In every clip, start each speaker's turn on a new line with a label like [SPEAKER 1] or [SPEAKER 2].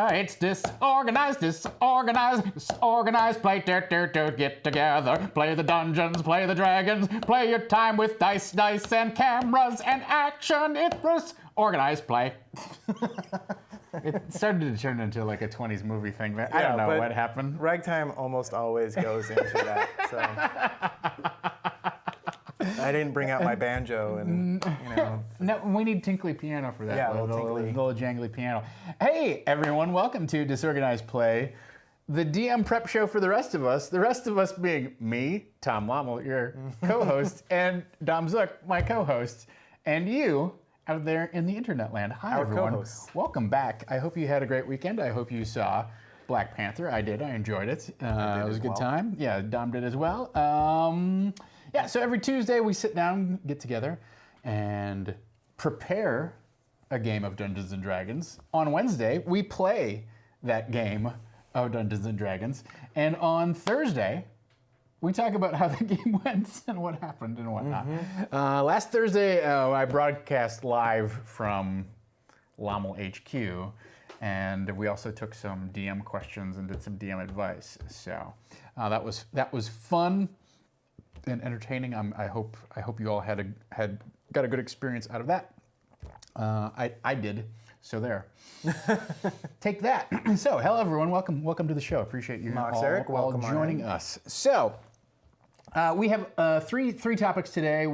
[SPEAKER 1] It's disorganized, disorganized. Play, get together. Play the dungeons, play the dragons. Play your time with dice, and cameras and action. It's organized play. It started to turn into like a 20s movie thing, but I don't know what happened.
[SPEAKER 2] Ragtime almost always goes into that, so. I didn't bring out my banjo and,
[SPEAKER 1] No, we need tinkly piano for that.
[SPEAKER 2] Yeah,
[SPEAKER 1] the
[SPEAKER 2] tinkly.
[SPEAKER 1] little jangly piano. Hey, everyone, welcome to Disorganized Play, the DM prep show for the rest of us. The rest of us being me, Tom Lommel, your co-host, and Dom Zook, my co-host, and you out there in the internet land. Hi, everyone.
[SPEAKER 2] Co-hosts.
[SPEAKER 1] Welcome back. I hope you had a great weekend. I hope you saw Black Panther. I did. I enjoyed it. It was a good time. Yeah, Dom did as well. So every Tuesday we sit down, get together, and prepare a game of Dungeons & Dragons. On Wednesday, we play that game of Dungeons & Dragons. And on Thursday, we talk about how the game went and what happened and whatnot. Last Thursday, I broadcast live from Lommel HQ, and we also took some DM questions and did some DM advice. So that was fun and entertaining. I hope you all got a good experience out of that. I did. So there. Take that. So hello everyone. Welcome to the show. Appreciate you all joining us. So we have three topics today.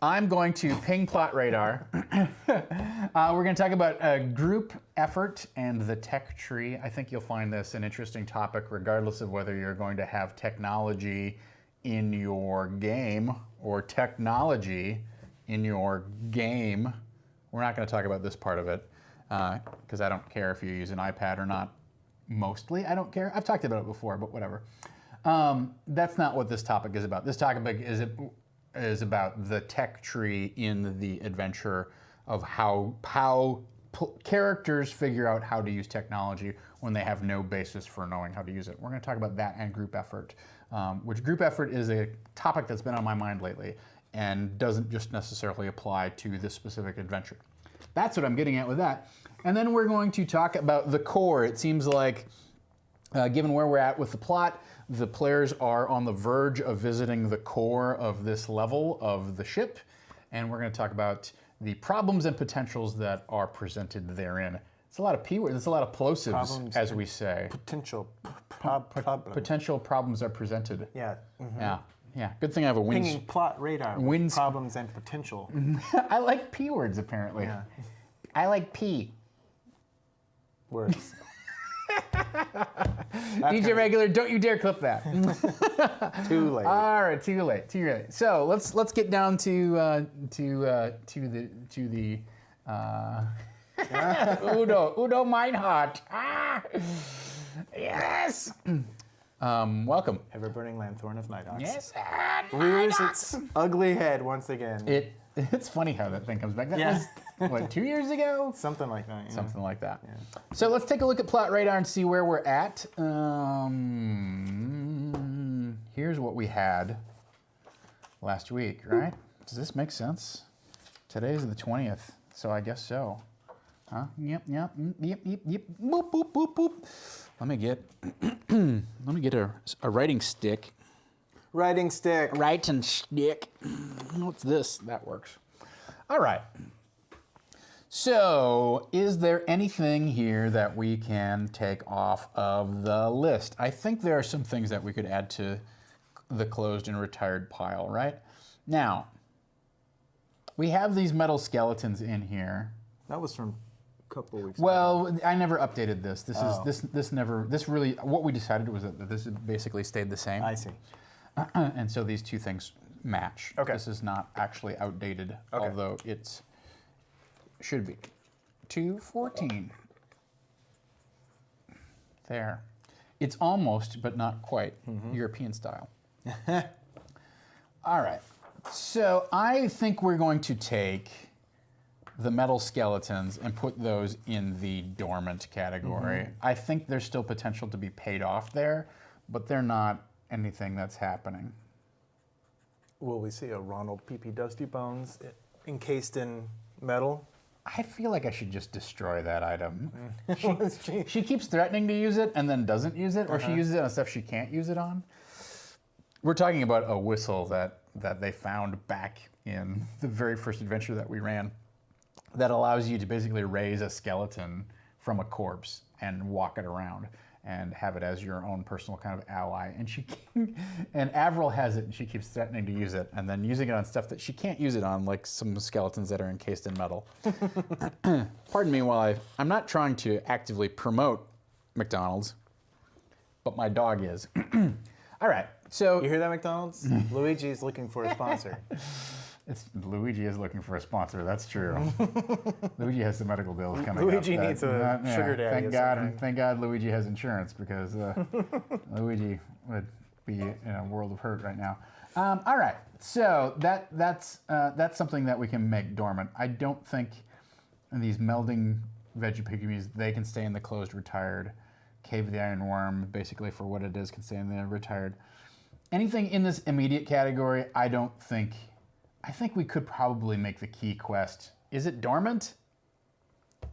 [SPEAKER 1] I'm going to ping plot radar. We're going to talk about a group effort and the tech tree. I think you'll find this an interesting topic regardless of whether you're going to have technology in your game or technology in your game. We're not going to talk about this part of it because I don't care if you use an iPad or not. Mostly, I don't care. I've talked about it before, but whatever. That's not what this topic is about. This topic is about the tech tree in the adventure of how characters figure out how to use technology when they have no basis for knowing how to use it. We're going to talk about that and group effort, which group effort is a topic that's been on my mind lately and doesn't just necessarily apply to this specific adventure. That's what I'm getting at with that. And then we're going to talk about the core. It seems like, given where we're at with the plot, the players are on the verge of visiting the core of this level of the ship, and we're going to talk about the problems and potentials that are presented therein. It's a lot of P words, it's a lot of plosives, problems as we say.
[SPEAKER 2] Potential
[SPEAKER 1] problems are presented.
[SPEAKER 2] Yeah.
[SPEAKER 1] Yeah. Good thing I have a wins.
[SPEAKER 2] Pinging plot radar. Problems and potential.
[SPEAKER 1] I like P words apparently.
[SPEAKER 2] Yeah.
[SPEAKER 1] I like P
[SPEAKER 2] words.
[SPEAKER 1] DJ Regular, don't you dare clip that.
[SPEAKER 2] Too late.
[SPEAKER 1] All right, too late. So let's get down to the Udo Meinhardt. Yes. Welcome.
[SPEAKER 2] Ever-burning lanthorn of Nighthawks.
[SPEAKER 1] Yes.
[SPEAKER 2] Rears its ugly head once again.
[SPEAKER 1] It's funny how that thing comes back. That was, what, 2 years ago?
[SPEAKER 2] Something like that. Yeah.
[SPEAKER 1] Something like that.
[SPEAKER 2] Yeah.
[SPEAKER 1] So let's take a look at Plot Radar and see where we're at. Here's what we had last week, right? Does this make sense? Today's the 20th, so I guess so. Huh? Yep. Boop, boop, boop, boop. Let me get a writing stick.
[SPEAKER 2] Writing stick.
[SPEAKER 1] Writing stick. What's this? That works. All right. So, is there anything here that we can take off of the list? I think there are some things that we could add to the closed and retired pile, right? Now, we have these metal skeletons in here.
[SPEAKER 2] That was from a couple weeks
[SPEAKER 1] ago. I never updated this. This really, what we decided was that this basically stayed the same.
[SPEAKER 2] I see.
[SPEAKER 1] And so these two things match.
[SPEAKER 2] Okay.
[SPEAKER 1] This is not actually outdated, although it should be. 214. There. It's almost, but not quite, European style. All right. So I think we're going to take the metal skeletons and put those in the dormant category. I think there's still potential to be paid off there, but they're not anything that's happening.
[SPEAKER 2] Will we see a Ronald P.P. Dusty Bones encased in metal?
[SPEAKER 1] I feel like I should just destroy that item.
[SPEAKER 2] She-
[SPEAKER 1] She keeps threatening to use it and then doesn't use it, or she uses it on stuff she can't use it on. We're talking about a whistle that they found back in the very first adventure that we ran that allows you to basically raise a skeleton from a corpse and walk it around and have it as your own personal kind of ally. And Avril has it, and she keeps threatening to use it, and then using it on stuff that she can't use it on, like some skeletons that are encased in metal. Pardon me while I'm not trying to actively promote McDonald's, but my dog is. All right, so
[SPEAKER 2] You hear that, McDonald's? Luigi's looking for a sponsor.
[SPEAKER 1] Luigi is looking for a sponsor. That's true. Luigi has some medical bills coming up.
[SPEAKER 2] Luigi needs a sugar daddy.
[SPEAKER 1] Thank God Luigi has insurance, because Luigi would be in a world of hurt right now. All right, so that's something that we can make dormant. I don't think these melding veggie pygmies, they can stay in the closed retired. Cave of the Iron Worm, basically for what it is, can stay in the retired. Anything in this immediate category, I think we could probably make the key quest. Is it dormant?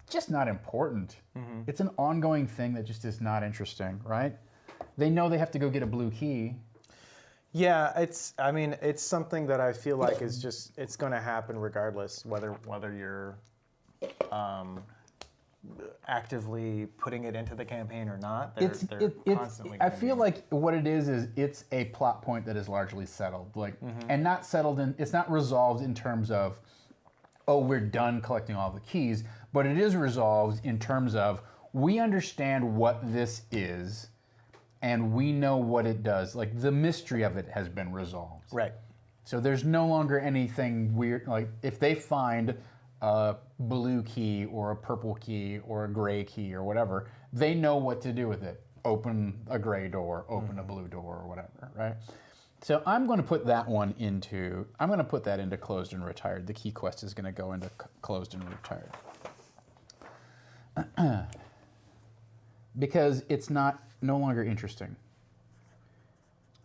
[SPEAKER 1] Just not important. Mm-hmm. It's an ongoing thing that just is not interesting, right? They know they have to go get a blue key.
[SPEAKER 2] Yeah, it's something that I feel like it's going to happen regardless, whether you're actively putting it into the campaign or not. They're constantly.
[SPEAKER 1] I feel like what it is it's a plot point that is largely settled, and not settled in. It's not resolved in terms of, oh, we're done collecting all the keys, but it is resolved in terms of we understand what this is, and we know what it does. Like the mystery of it has been resolved.
[SPEAKER 2] Right.
[SPEAKER 1] So there's no longer anything weird. Like if they find a blue key or a purple key or a gray key or whatever, they know what to do with it. Open a gray door, open a blue door, or whatever, right? So I'm going to put that one into, closed and retired. The key quest is going to go into closed and retired. Because it's no longer interesting.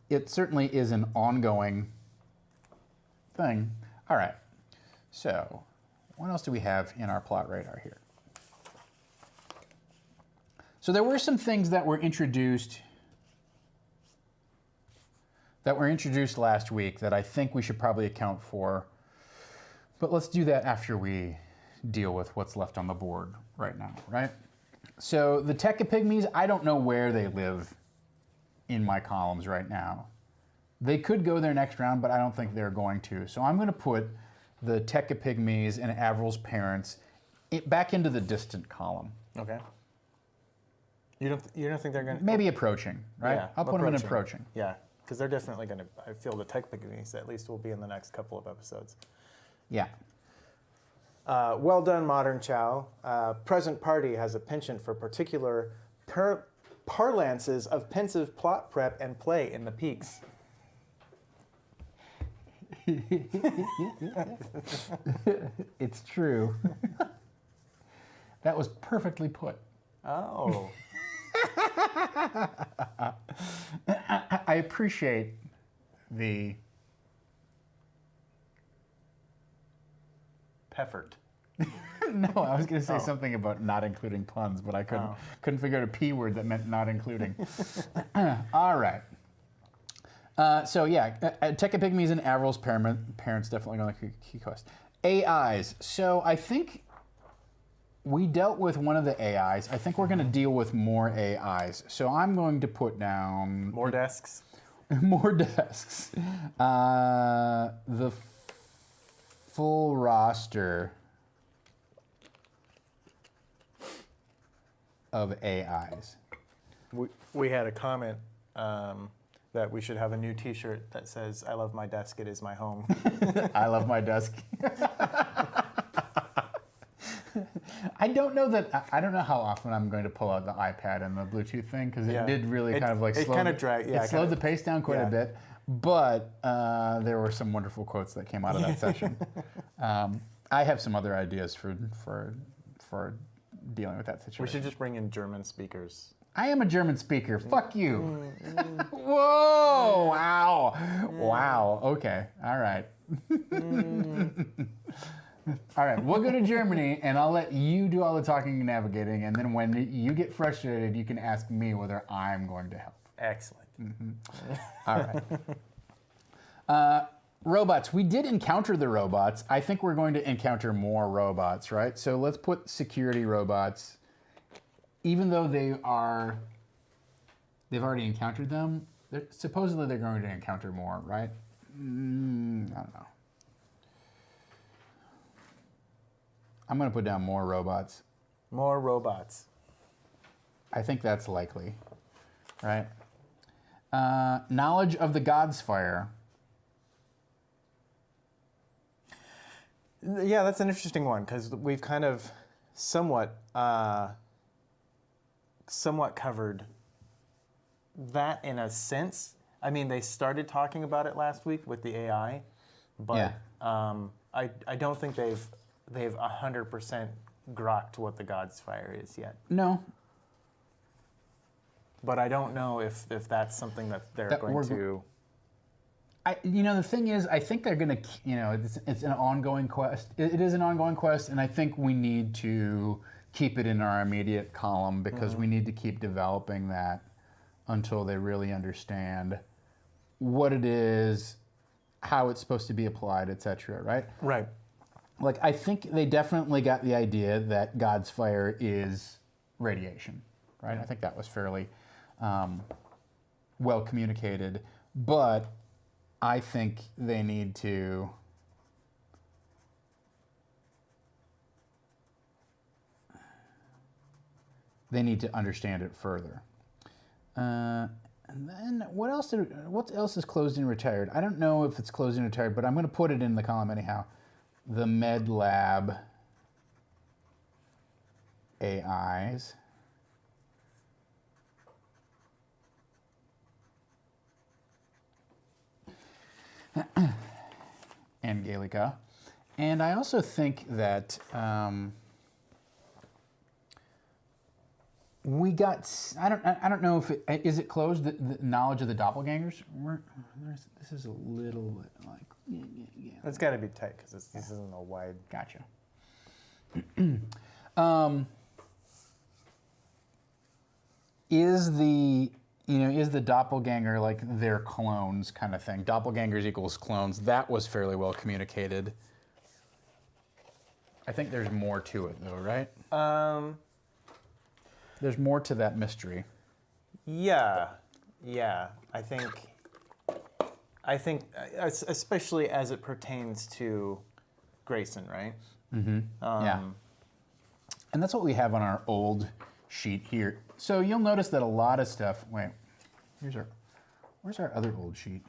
[SPEAKER 1] It certainly is an ongoing thing. All right, so what else do we have in our plot radar here? So there were some things that were introduced last week that I think we should probably account for. But let's do that after we deal with what's left on the board right now, right? So the Tekka Pygmies, I don't know where they live in my columns right now. They could go there next round, but I don't think they're going to. So I'm going to put the Tekka Pygmies and Avril's parents back into the distant column.
[SPEAKER 2] Okay. You don't think they're going to...
[SPEAKER 1] Maybe approaching, right?
[SPEAKER 2] Yeah,
[SPEAKER 1] I'll put them in approaching.
[SPEAKER 2] Yeah, because they're definitely going to... I feel the Tekka Pygmies at least will be in the next couple of episodes.
[SPEAKER 1] Yeah.
[SPEAKER 2] Well done, Modern Chow. Present party has a penchant for particular parlances of pensive plot prep and play in the peaks.
[SPEAKER 1] It's true. That was perfectly put.
[SPEAKER 2] Oh.
[SPEAKER 1] I appreciate the
[SPEAKER 2] Peffert.
[SPEAKER 1] No, I was going to say something about not including puns, but I couldn't figure out a P word that meant not including. All right. So yeah, Tekka Pygmies and Avril's parents definitely going to key quest. AIs. So I think we dealt with one of the AIs. I think we're going to deal with more AIs. So I'm going to put down...
[SPEAKER 2] More desks?
[SPEAKER 1] More desks. The full roster of AIs.
[SPEAKER 2] We had a comment that we should have a new T-shirt that says, "I love my desk, it is my home."
[SPEAKER 1] I love my desk. I don't know how often I'm going to pull out the iPad and the Bluetooth thing, because it did really kind of like slow.
[SPEAKER 2] It kind of dragged. Yeah,
[SPEAKER 1] it slowed the pace down quite a bit, but there were some wonderful quotes that came out of that session. I have some other ideas for dealing with that situation.
[SPEAKER 2] We should just bring in German speakers
[SPEAKER 1] I am a German speaker. Fuck you. Whoa! Wow. Wow. Okay. All right. All right. We'll go to Germany, and I'll let you do all the talking and navigating, and then when you get frustrated, you can ask me whether I'm going to help.
[SPEAKER 2] Excellent.
[SPEAKER 1] All right. Robots. We did encounter the robots. I think we're going to encounter more robots, right? So let's put security robots. Even though they've already encountered them, supposedly they're going to encounter more, right? I don't know. I'm going to put down more robots.
[SPEAKER 2] More robots.
[SPEAKER 1] I think that's likely, right? Knowledge of the God's fire.
[SPEAKER 2] Yeah, that's an interesting one because we've kind of somewhat covered that in a sense. I mean, they started talking about it last week with the AI, but I don't think they've 100% grokked what the God's fire is yet.
[SPEAKER 1] No.
[SPEAKER 2] But I don't know if that's something that they're going to.
[SPEAKER 1] The thing is, I think they're going to, it's an ongoing quest. It is an ongoing quest, and I think we need to keep it in our immediate column because we need to keep developing that until they really understand what it is, how it's supposed to be applied, etc. Right?
[SPEAKER 2] Right.
[SPEAKER 1] Like, I think they definitely got the idea that God's fire is radiation, right? I think that was fairly well communicated, but I think they need to understand it further. And then what else is closed and retired? I don't know if it's closed and retired, but I'm going to put it in the column anyhow. The Med Lab AIs. And Gallica. And I also think that we got, I don't know if is it closed, the knowledge of the doppelgangers? This is a little bit like, yeah.
[SPEAKER 2] It's got to be tight because this isn't a wide.
[SPEAKER 1] Gotcha. Is the doppelganger like their clones kind of thing? Doppelgangers equals clones. That was fairly well communicated. I think there's more to it though, right? There's more to that mystery.
[SPEAKER 2] Yeah. I think, especially as it pertains to Grayson, right?
[SPEAKER 1] Yeah. And that's what we have on our old sheet here. So you'll notice that a lot of stuff. Wait, where's our other old sheet?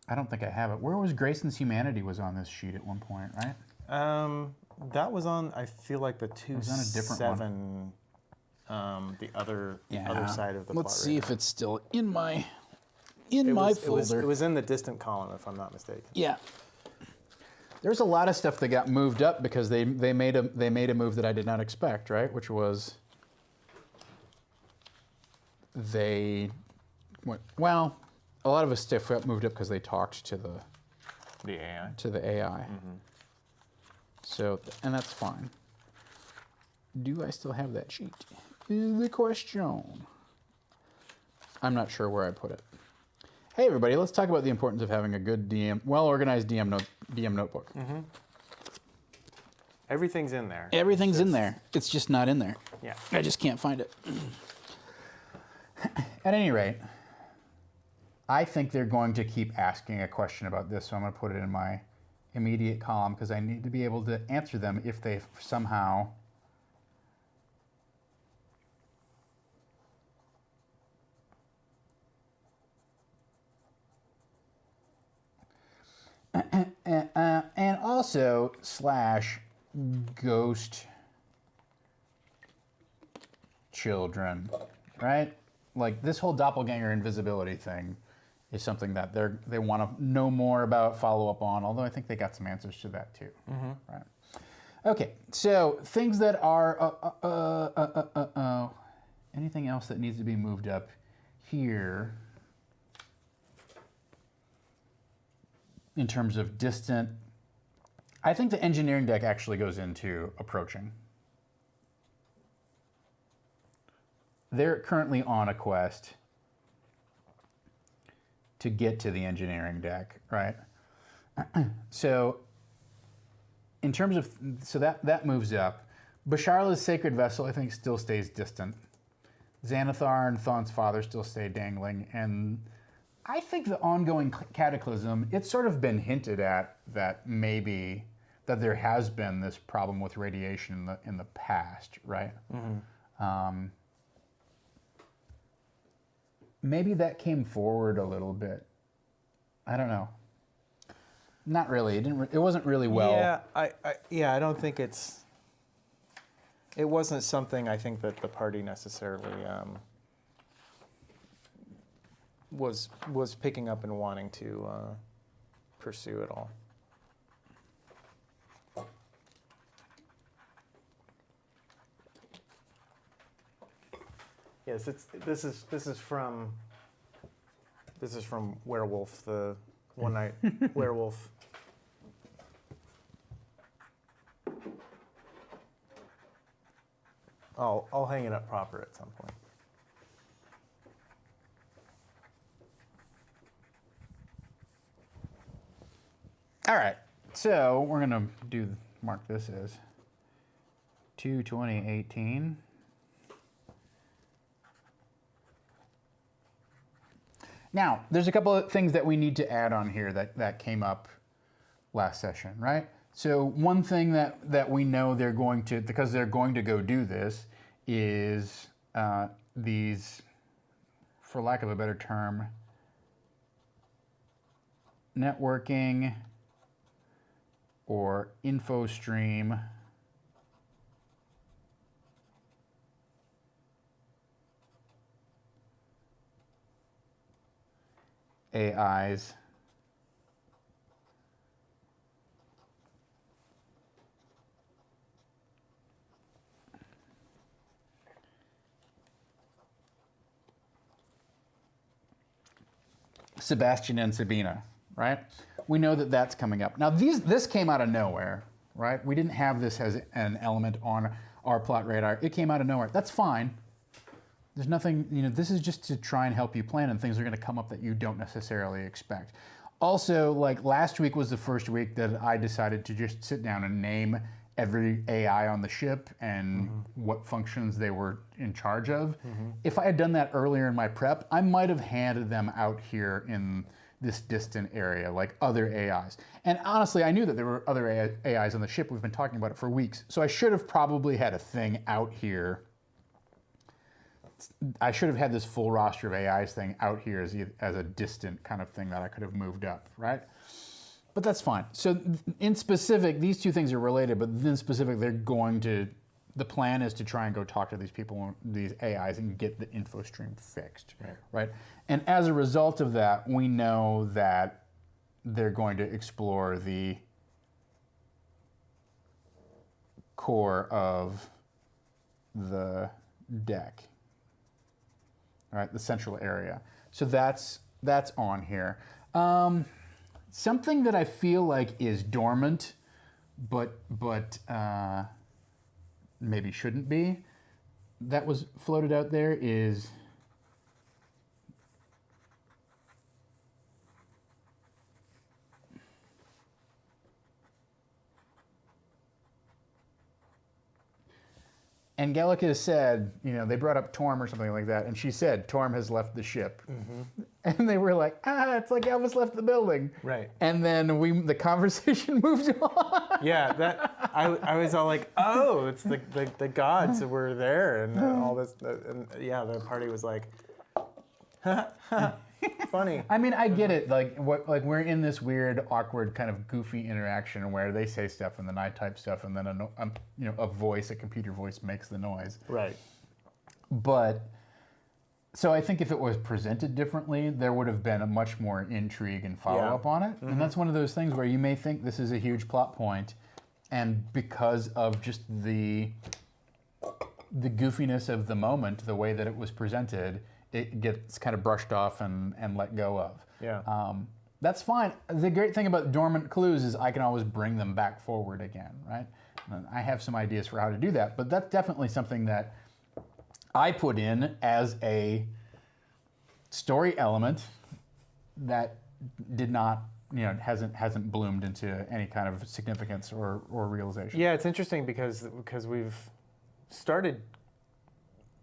[SPEAKER 1] I don't think I have it. Where was Grayson's Humanity was on this sheet at one point, right?
[SPEAKER 2] That was on. I feel like the 2.7.
[SPEAKER 1] On a different one.
[SPEAKER 2] The other side of the.
[SPEAKER 1] Let's see if it's still in my folder.
[SPEAKER 2] It was in the distant column, if I'm not mistaken.
[SPEAKER 1] Yeah. There's a lot of stuff that got moved up because they made a move that I did not expect, right? Which was a lot of stuff got moved up because they talked to the
[SPEAKER 2] AI.
[SPEAKER 1] Mm-hmm. So, and that's fine. Do I still have that sheet? Is the question. I'm not sure where I put it. Hey everybody, let's talk about the importance of having a good well-organized DM notebook.
[SPEAKER 2] Mm-hmm. Everything's in there.
[SPEAKER 1] Everything's in there. It's just not in there.
[SPEAKER 2] Yeah.
[SPEAKER 1] I just can't find it. At any rate, I think they're going to keep asking a question about this, so I'm going to put it in my immediate column because I need to be able to answer them if they somehow and also / ghost children, right? Like this whole doppelganger invisibility thing is something that they want to know more about, follow up on, although I think they got some answers to that too, right? Okay, so things that are anything else that needs to be moved up here in terms of distant. I think the engineering deck actually goes into approaching. They're currently on a quest to get to the engineering deck, right? So in terms of, so that moves up. Basharla's Sacred Vessel, I think, still stays distant. Xanathar and Thon's father still stay dangling. And I think the ongoing Cataclysm, it's sort of been hinted at that maybe that there has been this problem with radiation in the past, right? Mm-hmm. Maybe that came forward a little bit. I don't know. Not really. It wasn't really well.
[SPEAKER 2] Yeah, I don't think it wasn't something I think that the party necessarily was picking up and wanting to pursue at all. Yes, this is from Werewolf, the One Night Werewolf. I'll hang it up proper at some point.
[SPEAKER 1] All right, so we're gonna mark this as 2/20/18. Now, there's a couple of things that we need to add on here that came up last session, right? So one thing that we know they're going to, because they're going to go do this, is these, for lack of a better term, networking or info stream AIs Sebastian and Sabina, right? We know that that's coming up. Now, this came out of nowhere, right? We didn't have this as an element on our plot radar. It came out of nowhere. That's fine. There's nothing, this is just to try and help you plan, and things are going to come up that you don't necessarily expect. Also, like last week was the first week that I decided to just sit down and name every AI on the ship and what functions they were in charge of. If I had done that earlier in my prep, I might have handed them out here in this distant area, like other AIs. And honestly, I knew that there were other AIs on the ship. We've been talking about it for weeks. So I should have probably had a thing out here. I should have had this full roster of AIs thing out here as a distant kind of thing that I could have moved up, right? But that's fine. So in specific, these two things are related, but in specific, the plan is to try and go talk to these people, these AIs, and get the info stream fixed, right? And as a result of that, we know that they're going to explore the core of the deck, right? The central area. So that's on here. Something that I feel like is dormant, but maybe shouldn't be, that was floated out there is Angelica said, they brought up Torm or something like that, and she said, Torm has left the ship. And they were like, it's like Elvis left the building.
[SPEAKER 2] Right.
[SPEAKER 1] And then the conversation moved on.
[SPEAKER 2] Yeah, I was all like, oh, it's the gods that were there and all this. And yeah, the party was like, funny.
[SPEAKER 1] I mean, I get it. Like we're in this weird, awkward, kind of goofy interaction where they say stuff and then I type stuff and then a computer voice makes the noise.
[SPEAKER 2] Right.
[SPEAKER 1] But so I think if it was presented differently, there would have been a much more intrigue and follow up on it. And that's one of those things where you may think this is a huge plot point, and because of just the goofiness of the moment, the way that it was presented, it gets kind of brushed off and let go of.
[SPEAKER 2] Yeah.
[SPEAKER 1] That's fine. The great thing about dormant clues is I can always bring them back forward again, right? And I have some ideas for how to do that, but that's definitely something that I put in as a story element that did not, hasn't bloomed into any kind of significance or realization.
[SPEAKER 2] Yeah, it's interesting because we've started.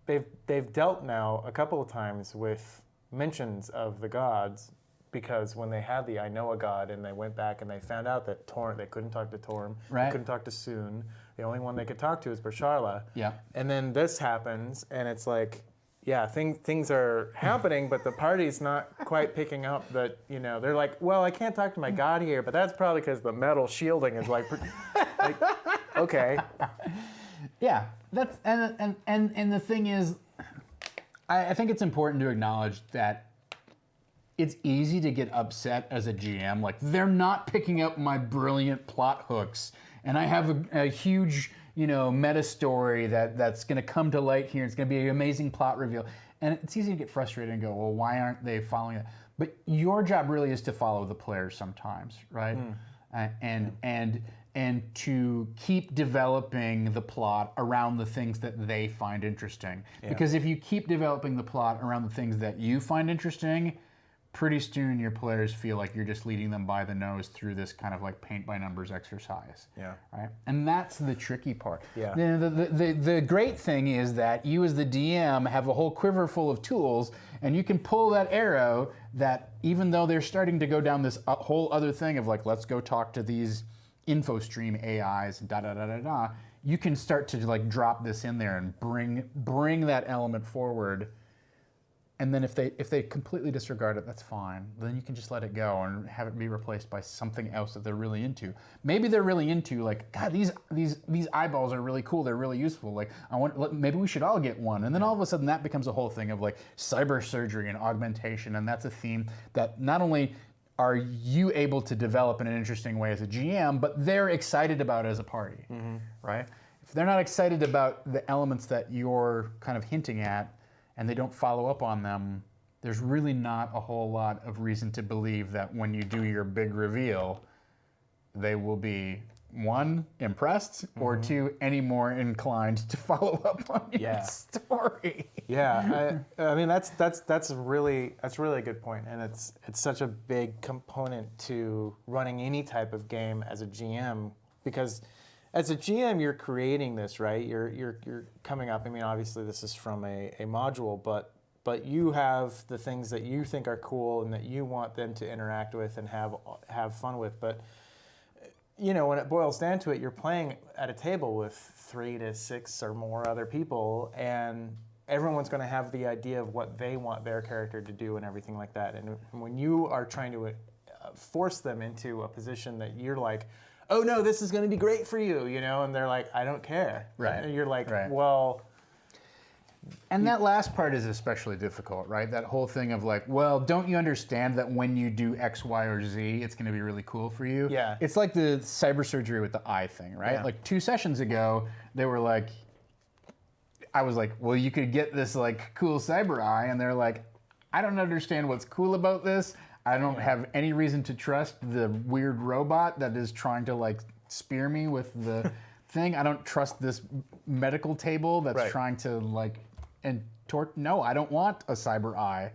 [SPEAKER 2] They've dealt now a couple of times with mentions of the gods, because when they had the I know a god and they went back and they found out that they couldn't talk to Torm,
[SPEAKER 1] Right.
[SPEAKER 2] they couldn't talk to Soon. The only one they could talk to is Barsharla.
[SPEAKER 1] Yeah.
[SPEAKER 2] And then this happens, and it's like, yeah, things are happening, but the party's not quite picking up that, they're like, well, I can't talk to my god here, but that's probably because the metal shielding is like okay.
[SPEAKER 1] Yeah, that's and the thing is, I think it's important to acknowledge that it's easy to get upset as a GM, like they're not picking up my brilliant plot hooks, and I have a huge, meta story that's going to come to light here. It's going to be an amazing plot reveal, and it's easy to get frustrated and go, well, why aren't they following it? But your job really is to follow the players sometimes, right? And to keep developing the plot around the things that they find interesting.
[SPEAKER 2] Yeah.
[SPEAKER 1] Because if you keep developing the plot around the things that you find interesting, pretty soon your players feel like you're just leading them by the nose through this kind of like paint by numbers exercise.
[SPEAKER 2] Yeah.
[SPEAKER 1] Right? And that's the tricky part.
[SPEAKER 2] Yeah.
[SPEAKER 1] The great thing is that you as the DM have a whole quiver full of tools, and you can pull that arrow that even though they're starting to go down this whole other thing of like, let's go talk to these info stream AIs and da-da-da-da-da, you can start to like drop this in there and bring that element forward. And then if they completely disregard it, that's fine. Then you can just let it go and have it be replaced by something else that they're really into. Maybe they're really into like, God, these eyeballs are really cool. They're really useful. Like maybe we should all get one. And then all of a sudden that becomes a whole thing of like cyber surgery and augmentation. And that's a theme that not only are you able to develop in an interesting way as a GM, but they're excited about as a party, right? If they're not excited about the elements that you're kind of hinting at, and they don't follow up on them, there's really not a whole lot of reason to believe that when you do your big reveal, they will be, one, impressed, or two, any more inclined to follow up on your story.
[SPEAKER 2] Yeah, I mean that's a really good point, and it's such a big component to running any type of game as a GM, because as a GM, you're creating this, right? You're coming up. I mean, obviously, this is from a module, but you have the things that you think are cool and that you want them to interact with and have fun with. But when it boils down to it, you're playing at a table with 3 to 6 or more other people, and everyone's going to have the idea of what they want their character to do and everything like that. And when you are trying to force them into a position that you're like, oh no, this is going to be great for you, and they're like, I don't care.
[SPEAKER 1] Right.
[SPEAKER 2] And you're like,
[SPEAKER 1] right.
[SPEAKER 2] Well.
[SPEAKER 1] And that last part is especially difficult, right? That whole thing of like, well, don't you understand that when you do X, Y, or Z, it's going to be really cool for you?
[SPEAKER 2] Yeah.
[SPEAKER 1] It's like the cyber surgery with the eye thing, right?
[SPEAKER 2] Yeah.
[SPEAKER 1] Like 2 sessions ago, they were like, I was like, well, you could get this like cool cyber eye, and they're like, I don't understand what's cool about this. I don't have any reason to trust the weird robot that is trying to like spear me with the thing. I don't trust this medical table that's trying to like no, I don't want a cyber eye.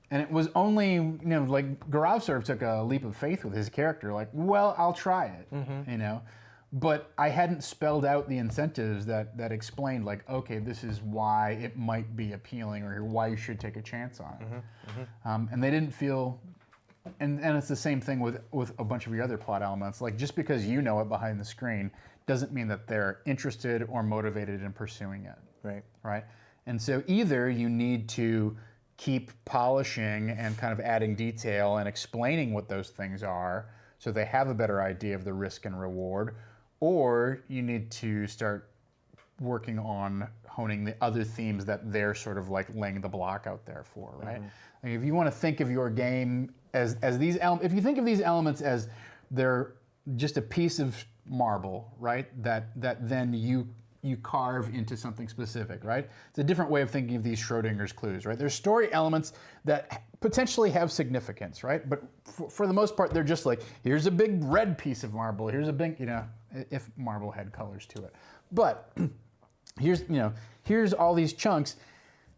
[SPEAKER 1] And it was only, like Gaurav sort of took a leap of faith with his character, like, well, I'll try it, But I hadn't spelled out the incentives that explained like, okay, this is why it might be appealing or why you should take a chance on it. And they didn't feel, and it's the same thing with a bunch of your other plot elements. Like just because you know it behind the screen doesn't mean that they're interested or motivated in pursuing it. Right? And so either you need to keep polishing and kind of adding detail and explaining what those things are so they have a better idea of the risk and reward, or you need to start working on honing the other themes that they're sort of like laying the block out there for, right? Like if you want to think of your game as these if you think of these elements as they're just a piece of marble, right? That then you carve into something specific, right? It's a different way of thinking of these Schrodinger's clues, right? There's story elements that potentially have significance, right? But for the most part, they're just like, here's a big red piece of marble, here's a big, if marble had colors to it. But here's all these chunks.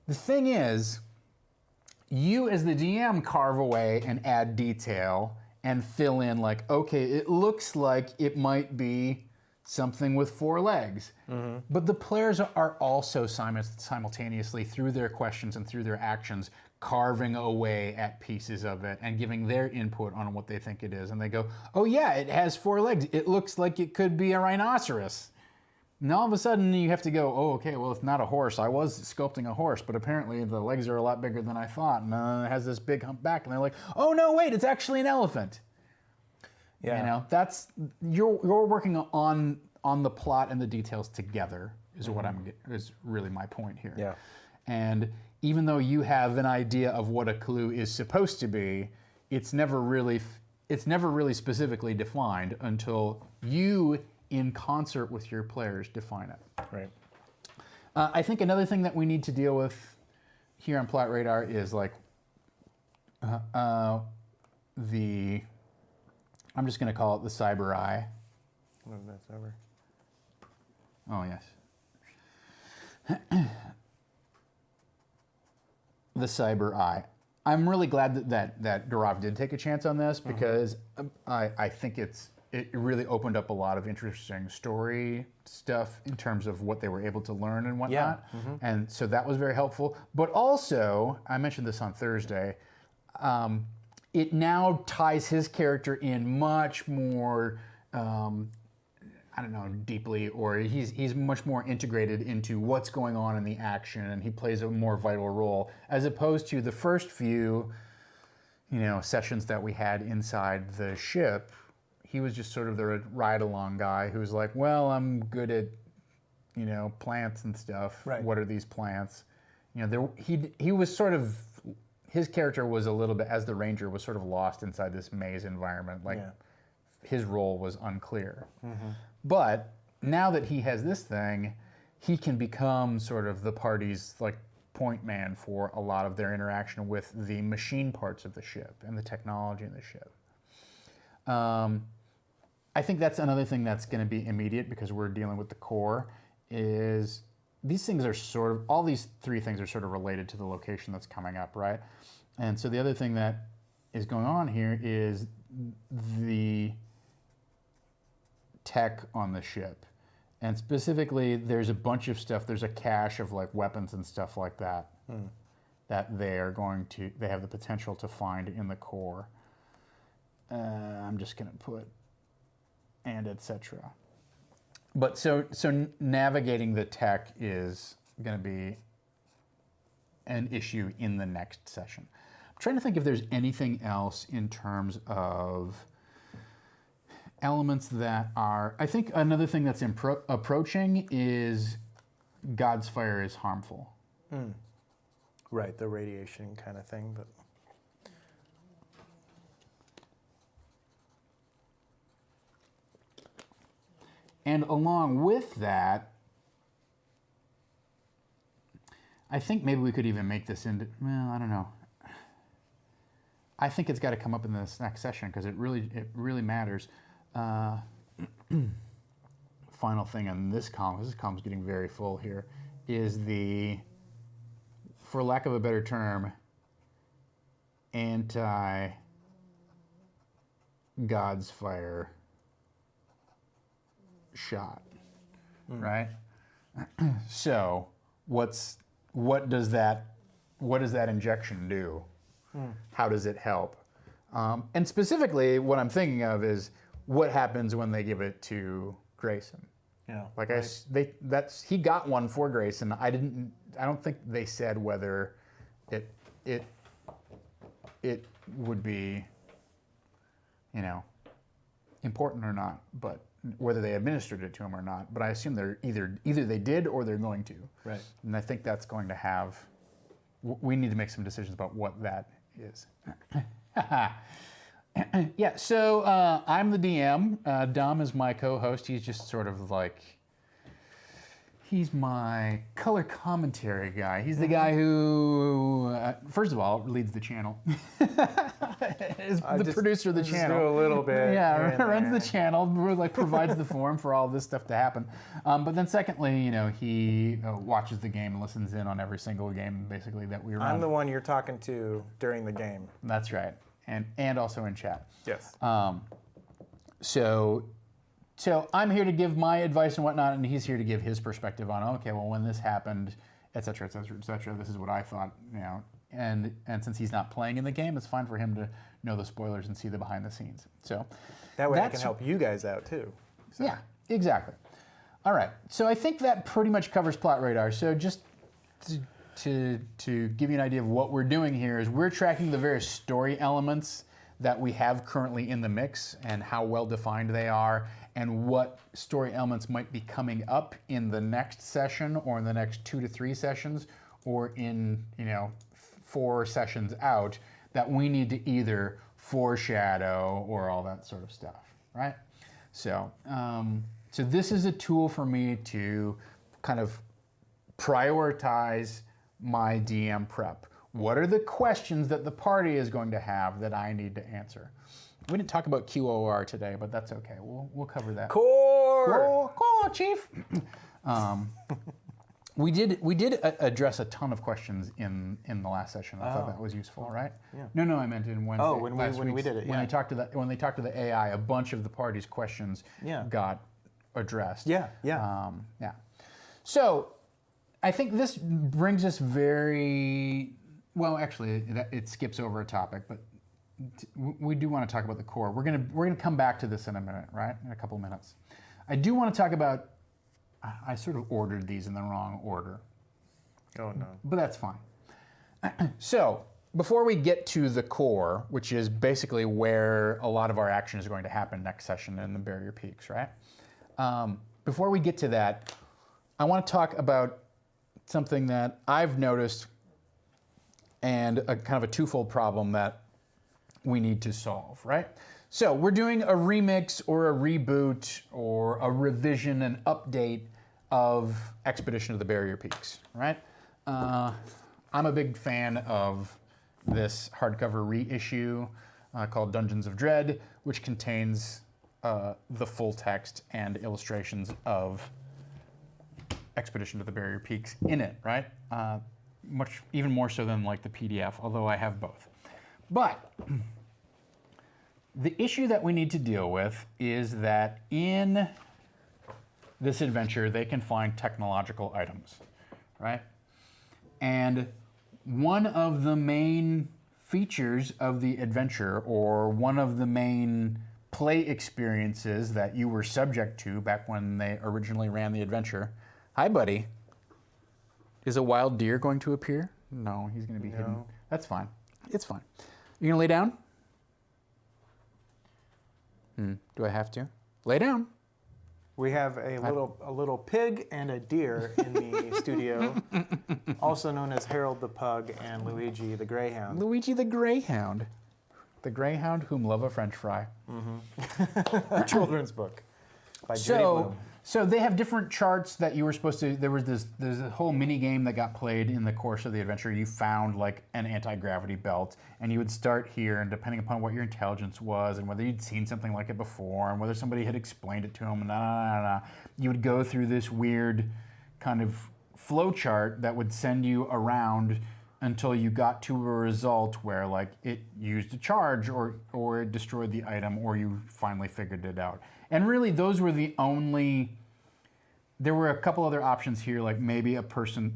[SPEAKER 1] The thing is, you as the DM carve away and add detail and fill in like, okay, it looks like it might be something with 4 legs. Mm-hmm. But the players are also simultaneously, through their questions and through their actions, carving away at pieces of it and giving their input on what they think it is. And they go, oh yeah, it has 4 legs. It looks like it could be a rhinoceros. And all of a sudden you have to go, oh, okay, well, it's not a horse. I was sculpting a horse, but apparently the legs are a lot bigger than I thought. And it has this big hump back. And they're like, oh no, wait, it's actually an elephant. Yeah. That's, you're working on the plot and the details together is is really my point here.
[SPEAKER 2] Yeah.
[SPEAKER 1] And even though you have an idea of what a clue is supposed to be, it's never really specifically defined until you, in concert with your players, define it.
[SPEAKER 2] Right.
[SPEAKER 1] I think another thing that we need to deal with here on Plot Radar is like I'm just going to call it the cyber eye.
[SPEAKER 2] What is that, cyber?
[SPEAKER 1] Oh, yes. The cyber eye. I'm really glad that Gaurav did take a chance on this because I think it really opened up a lot of interesting story stuff in terms of what they were able to learn and whatnot. Yeah. Mm-hmm. And so that was very helpful. But also, I mentioned this on Thursday, it now ties his character in much more, deeply, or he's much more integrated into what's going on in the action, and he plays a more vital role, as opposed to the first few, sessions that we had inside the ship. He was just sort of the ride-along guy who was like, well, I'm good at, plants and stuff. Right. What are these plants? He was sort of, his character was a little bit, as the ranger, was sort of lost inside this maze environment. His role was unclear. Mm-hmm. But now that he has this thing, he can become sort of the party's point man for a lot of their interaction with the machine parts of the ship and the technology in the ship. I think that's another thing that's going to be immediate because we're dealing with the core. Is these things are all these 3 things are sort of related to the location that's coming up, right? And so the other thing that is going on here is the tech on the ship. And specifically, there's a bunch of stuff. There's a cache of weapons and stuff like that that they have the potential to find in the core. I'm just going to put and etc. But so navigating the tech is going to be an issue in the next session. I'm trying to think if there's anything else in terms of elements that are, I think another thing that's approaching is God's fire is harmful. Mm.
[SPEAKER 2] Right, the radiation kind of thing. But
[SPEAKER 1] and along with that, I think maybe we could even make this into, well, I don't know. I think it's got to come up in this next session because it really matters. Final thing on this column's getting very full here, is the, for lack of a better term, anti-God's fire shot, right? So what does that injection do? How does it help? And specifically, what I'm thinking of is what happens when they give it to Grayson.
[SPEAKER 2] Yeah.
[SPEAKER 1] He got one for Grayson. I don't think they said whether it would be, important or not, but whether they administered it to him or not. But I assume they're either they did or they're going to.
[SPEAKER 2] Right.
[SPEAKER 1] And I think that's going to have. We need to make some decisions about what that is. Yeah, so I'm the DM. Dom is my co-host. He's just sort of like, he's my color commentary guy. He's the guy who, first of all, leads the channel. Is the producer of the channel.
[SPEAKER 2] Do a little bit.
[SPEAKER 1] Yeah, runs the channel, like provides the forum for all this stuff to happen. But then secondly, he watches the game and listens in on every single game, basically, that we run.
[SPEAKER 2] I'm the one you're talking to during the game.
[SPEAKER 1] That's right, and also in chat.
[SPEAKER 2] Yes.
[SPEAKER 1] So I'm here to give my advice and whatnot, and he's here to give his perspective on, okay, well, when this happened, et cetera, et cetera, et cetera, this is what I thought, And since he's not playing in the game, it's fine for him to know the spoilers and see the behind the scenes. So
[SPEAKER 2] that way I can help you guys out too. So.
[SPEAKER 1] Yeah, exactly. All right. So I think that pretty much covers Plot Radar. So just to give you an idea of what we're doing here is we're tracking the various story elements that we have currently in the mix and how well defined they are and what story elements might be coming up in the next session or in the next 2 to 3 sessions or in 4 sessions out that we need to either foreshadow or all that sort of stuff, right? So, so this is a tool for me to kind of prioritize my DM prep. What are the questions that the party is going to have that I need to answer? We didn't talk about QOR today, but that's okay. We'll cover that.
[SPEAKER 2] Core,
[SPEAKER 1] Chief. We did address a ton of questions in the last session. I thought that was useful, right?
[SPEAKER 2] Yeah.
[SPEAKER 1] No, I meant in Wednesday.
[SPEAKER 2] Oh, when we did it.
[SPEAKER 1] When they talked to the AI, a bunch of the party's questions got addressed.
[SPEAKER 2] Yeah.
[SPEAKER 1] Yeah. So, I think this brings us very well. Actually, it skips over a topic, but we do want to talk about the core. We're gonna come back to this in a minute, right? In a couple minutes. I do want to talk about. I sort of ordered these in the wrong order.
[SPEAKER 2] Oh no.
[SPEAKER 1] But that's fine. So, before we get to the core, which is basically where a lot of our action is going to happen next session in the Barrier Peaks, right? Before we get to that, I want to talk about something that I've noticed and a kind of a twofold problem that we need to solve, right? So we're doing a remix or a reboot or a revision and update of Expedition of the Barrier Peaks, right? I'm a big fan of this hardcover reissue called Dungeons of Dread, which contains the full text and illustrations of Expedition to the Barrier Peaks in it, right? Even more so than like the PDF, although I have both. But the issue that we need to deal with is that in this adventure, they can find technological items, right? And one of the main features of the adventure, or one of the main play experiences that you were subject to back when they originally ran the adventure. Hi, buddy. Is a wild deer going to appear? No, he's going to be hidden. That's fine. It's fine. You going to lay down? Do I have to? Lay down.
[SPEAKER 2] We have a little pig and a deer in the studio, also known as Harold the Pug and Luigi the Greyhound.
[SPEAKER 1] Luigi the Greyhound. The Greyhound whom love a French fry.
[SPEAKER 2] Children's book by Judy Blume.
[SPEAKER 1] So they have different charts that you were supposed to. There's a whole mini game that got played in the course of the adventure. You found like an anti-gravity belt, and you would start here, and depending upon what your intelligence was, and whether you'd seen something like it before, and whether somebody had explained it to them, you would go through this weird kind of flow chart that would send you around until you got to a result where like it used a charge or it destroyed the item, or you finally figured it out. And really, those were the only. There were a couple other options here, like maybe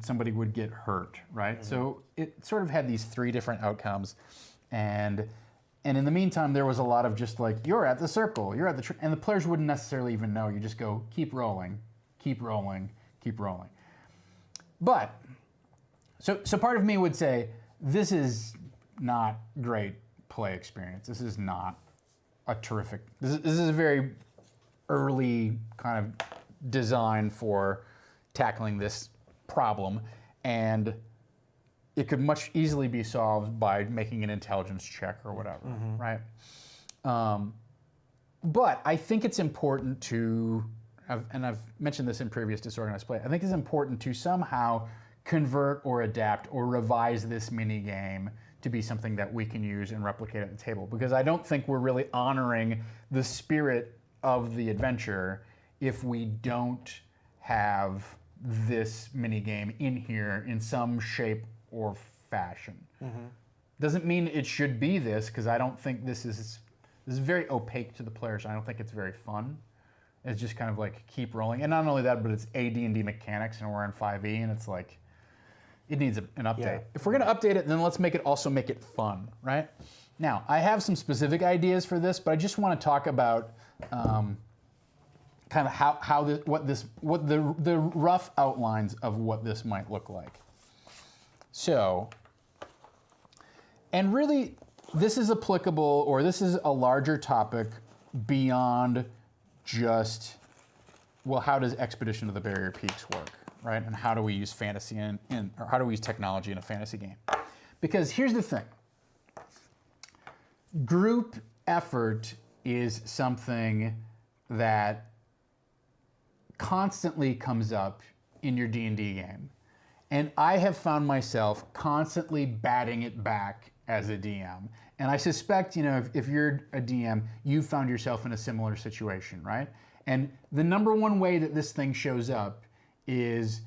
[SPEAKER 1] somebody would get hurt, right? So it sort of had these 3 different outcomes, and in the meantime, there was a lot of just like, you're at the circle, you're at the, and the players wouldn't necessarily even know. You just go, keep rolling, keep rolling, keep rolling. But so part of me would say this is not great play experience. This is not a terrific. This is a very early kind of design for tackling this problem, and it could much easily be solved by making an intelligence check or whatever, right? But I think it's important to, and I've mentioned this in previous Disorganized Play, I think it's important to somehow convert or adapt or revise this mini game to be something that we can use and replicate at the table. Because I don't think we're really honoring the spirit of the adventure if we don't have this mini game in here in some shape or fashion. Doesn't mean it should be this, because I don't think this is very opaque to the players. I don't think it's very fun. It's just kind of like keep rolling. And not only that, but it's AD&D mechanics, and we're in 5e, and it's like, it needs an update.
[SPEAKER 2] Yeah.
[SPEAKER 1] If we're gonna update it, then let's make it fun, right? Now, I have some specific ideas for this, but I just want to talk about kind of what the rough outlines of what this might look like. So, and really, this is applicable, or this is a larger topic beyond just, well, how does Expedition to the Barrier Peaks work, right? And how do we use fantasy or how do we use technology in a fantasy game? Because here's the thing. Group effort is something that constantly comes up in your D&D game. And I have found myself constantly batting it back as a DM. And I suspect, if you're a DM, you've found yourself in a similar situation, right? And the number one way that this thing shows up is,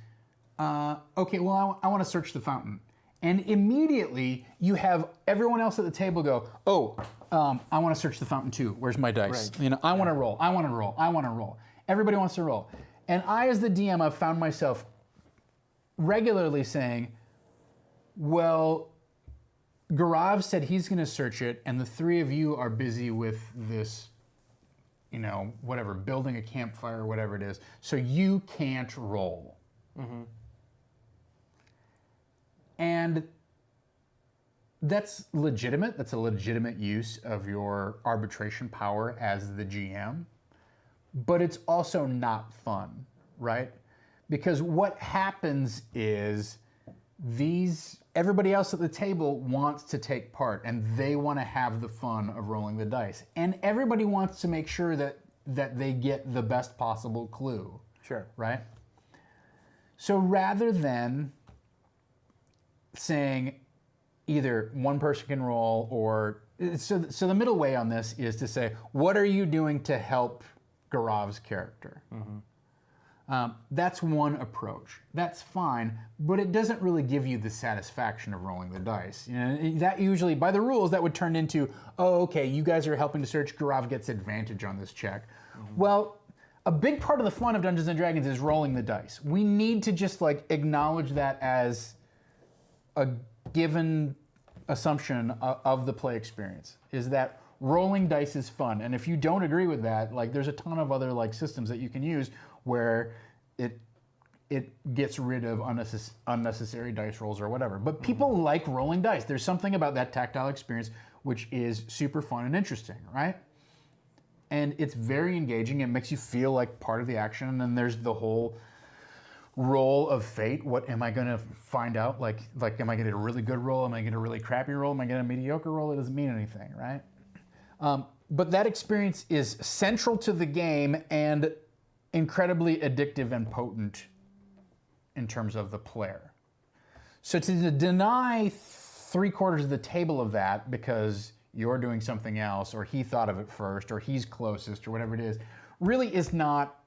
[SPEAKER 1] okay, well, I want to search the fountain. And immediately you have everyone else at the table go, oh, I want to search the fountain too. Where's my dice?
[SPEAKER 2] Right.
[SPEAKER 1] I want to roll, I want to roll, I want to roll. Everybody wants to roll. And I, as the DM, I've found myself regularly saying, well, Gaurav said he's going to search it, and the three of you are busy with this, whatever, building a campfire, whatever it is, so you can't roll. And that's legitimate. That's a legitimate use of your arbitration power as the GM. But it's also not fun, right? Because what happens is everybody else at the table wants to take part, and they want to have the fun of rolling the dice. And everybody wants to make sure that they get the best possible clue.
[SPEAKER 2] Sure.
[SPEAKER 1] Right? So rather than saying either one person can roll, or so the middle way on this is to say, what are you doing to help Gaurav's character? That's one approach. That's fine, but it doesn't really give you the satisfaction of rolling the dice. That usually, by the rules, that would turn into, oh, okay, you guys are helping to search, Gaurav gets advantage on this check. Well, a big part of the fun of Dungeons & Dragons is rolling the dice. We need to just acknowledge that as a given assumption of the play experience, is that rolling dice is fun. And if you don't agree with that, there's a ton of other systems that you can use where it gets rid of unnecessary dice rolls or whatever. But people like rolling dice. There's something about that tactile experience which is super fun and interesting, right? And it's very engaging. It makes you feel like part of the action. And then there's the whole roll of fate. What am I going to find out? Am I going to get a really good roll? Am I going to get a really crappy roll? Am I going to get a mediocre roll? It doesn't mean anything, right? But that experience is central to the game and incredibly addictive and potent in terms of the player. So to deny 3/4 of the table of that because you're doing something else, or he thought of it first, or he's closest, or whatever it is, really is not,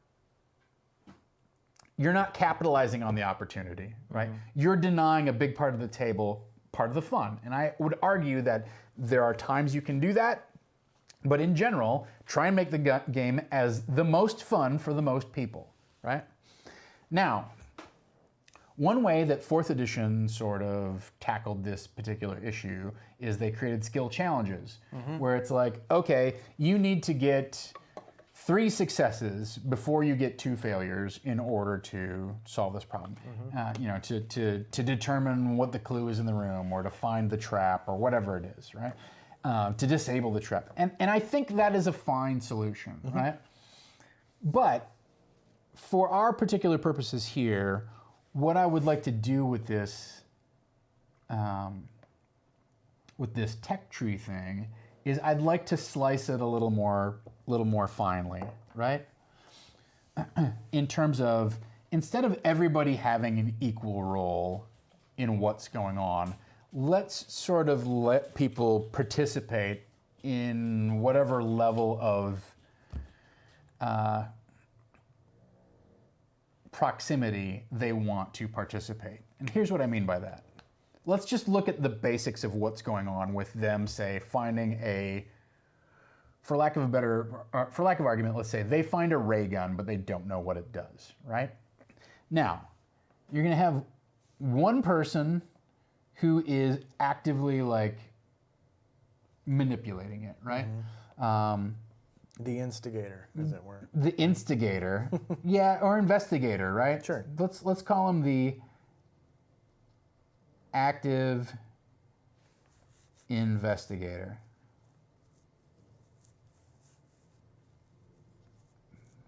[SPEAKER 1] you're not capitalizing on the opportunity, right? You're denying a big part of the table, part of the fun. And I would argue that there are times you can do that, but in general, try and make the game as the most fun for the most people, right? Now, one way that 4th edition sort of tackled this particular issue is they created skill challenges, where it's like, okay, you need to get 3 successes before you get 2 failures in order to solve this problem. To determine what the clue is in the room, or to find the trap, or whatever it is, right? To disable the trap. And I think that is a fine solution, right? But for our particular purposes here, what I would like to do with this tech tree thing is I'd like to slice it a little more finely, right? In terms of, instead of everybody having an equal role in what's going on, let's sort of let people participate in whatever level of proximity they want to participate. And here's what I mean by that. Let's just look at the basics of what's going on with them, say, finding a, for lack of argument, let's say they find a ray gun, but they don't know what it does, right? Now, you're gonna have one person who is actively like manipulating it, right?
[SPEAKER 2] Mm-hmm. The instigator, as it were.
[SPEAKER 1] The instigator, yeah, or investigator, right?
[SPEAKER 2] Sure.
[SPEAKER 1] Let's call him the active investigator.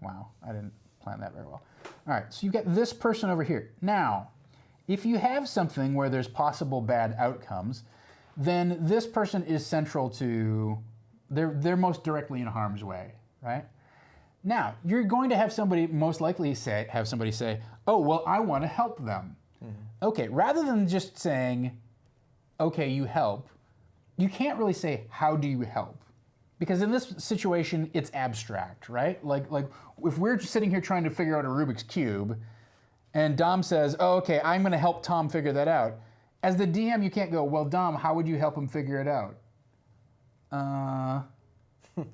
[SPEAKER 1] Wow, I didn't plan that very well. All right, so you get this person over here. Now, if you have something where there's possible bad outcomes, then this person is central to, they're most directly in harm's way, right? Now, you're going to have somebody most likely say, oh, well, I want to help them. Mm-hmm. Okay, rather than just saying, okay, you help, you can't really say, how do you help? Because in this situation, it's abstract, right? Like if we're just sitting here trying to figure out a Rubik's Cube, and Dom says, oh, okay, I'm gonna help Tom figure that out. As the DM, you can't go, well, Dom, how would you help him figure it out?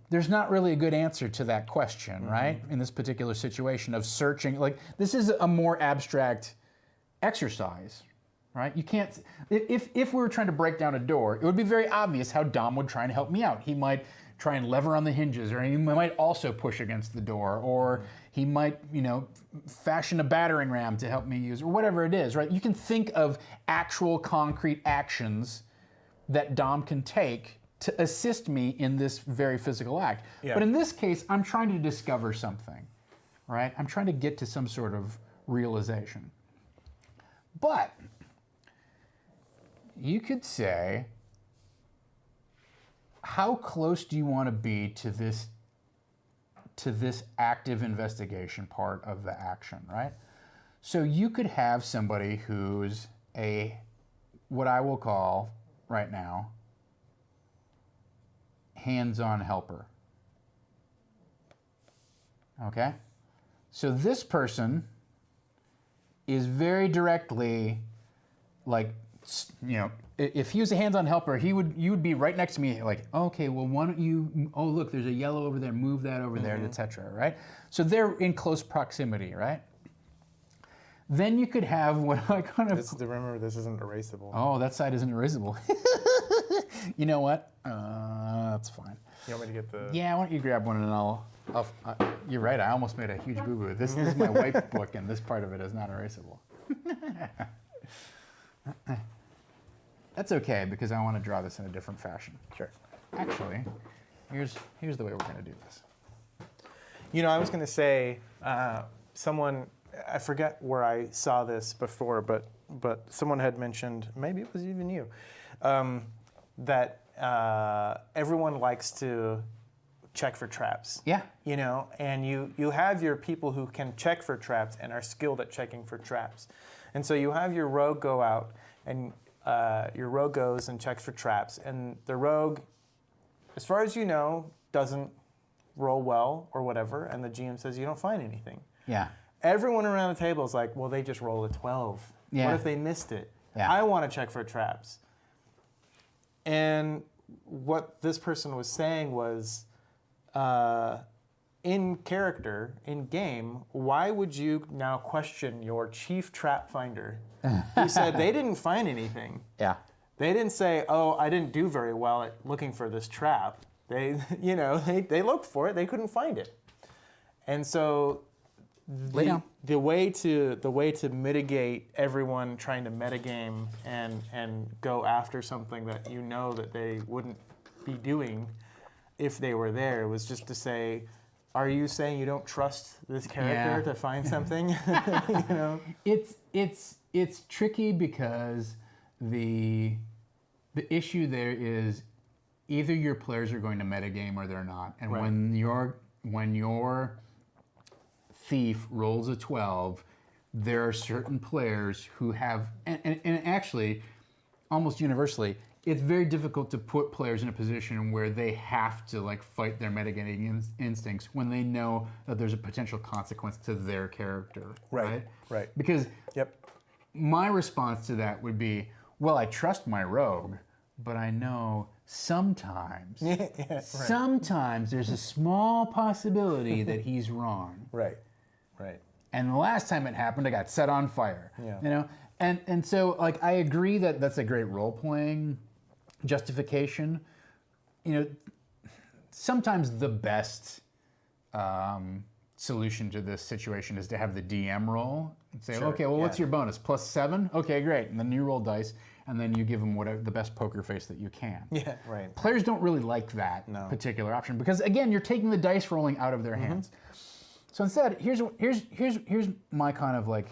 [SPEAKER 1] There's not really a good answer to that question, right? In this particular situation of searching, like this is a more abstract exercise, right? You can't, if we were trying to break down a door, it would be very obvious how Dom would try and help me out. He might try and lever on the hinges, or he might also push against the door, or he might, fashion a battering ram to help me use, or whatever it is, right? You can think of actual concrete actions that Dom can take to assist me in this very physical act. Yeah. But in this case, I'm trying to discover something, right? I'm trying to get to some sort of realization. But you could say, how close do you want to be to this active investigation part of the action, right? So you could have somebody who's what I will call right now, hands-on helper. Okay? So this person is very directly, like, if he was a hands-on helper, you would be right next to me, like, okay, well, why don't you, oh, look, there's a yellow over there, move that over there, etc., right? So they're in close proximity, right? Then you could have what I kind of...
[SPEAKER 2] Remember, this isn't erasable.
[SPEAKER 1] Oh, that side isn't erasable. You know what? That's fine.
[SPEAKER 2] You want me to get the...
[SPEAKER 1] Yeah, why don't you grab one and I'll you're right, I almost made a huge boo-boo. This is my wipe book, and this part of it is not erasable. That's okay, because I want to draw this in a different fashion.
[SPEAKER 2] Sure.
[SPEAKER 1] Actually, here's the way we're going to do this.
[SPEAKER 2] I was going to say, someone, I forget where I saw this before, but someone had mentioned, maybe it was even you, that everyone likes to check for traps.
[SPEAKER 1] Yeah.
[SPEAKER 2] And you have your people who can check for traps and are skilled at checking for traps. And so you have your rogue go out, and your rogue goes and checks for traps, and the rogue, as far as you know, doesn't roll well or whatever, and the GM says you don't find anything.
[SPEAKER 1] Yeah.
[SPEAKER 2] Everyone around the table is like, well, they just rolled a 12. Yeah. What if they missed it? Yeah. I want to check for traps. And what this person was saying was, in character, in game, why would you now question your chief trap finder? He said they didn't find anything.
[SPEAKER 1] Yeah.
[SPEAKER 2] They didn't say, oh, I didn't do very well at looking for this trap. They looked for it, they couldn't find it. And so the way to mitigate everyone trying to metagame and go after something that you know that they wouldn't be doing if they were there was just to say, are you saying you don't trust this character to find something?
[SPEAKER 1] It's tricky because the issue there is either your players are going to metagame or they're not. And
[SPEAKER 2] Right.
[SPEAKER 1] when your thief rolls a 12, there are certain players who have, and actually, almost universally, it's very difficult to put players in a position where they have to like fight their metagaming instincts when they know that there's a potential consequence to their character.
[SPEAKER 2] Right.
[SPEAKER 1] Because
[SPEAKER 2] Yep.
[SPEAKER 1] my response to that would be, well, I trust my rogue, but I know sometimes, sometimes there's a small possibility that he's wrong.
[SPEAKER 2] Right.
[SPEAKER 1] And the last time it happened, I got set on fire.
[SPEAKER 2] Yeah.
[SPEAKER 1] You know, and so like I agree that that's a great role playing justification. You know, sometimes the best solution to this situation is to have the DM roll and say,
[SPEAKER 2] Sure,
[SPEAKER 1] okay, well, what's
[SPEAKER 2] yeah.
[SPEAKER 1] your bonus? +7? Okay, great. And then you roll dice, and then you give them whatever the best poker face that you can.
[SPEAKER 2] Yeah. Right.
[SPEAKER 1] Players don't really like that particular option because again, you're taking the dice rolling out of their hands. So instead, here's my kind of like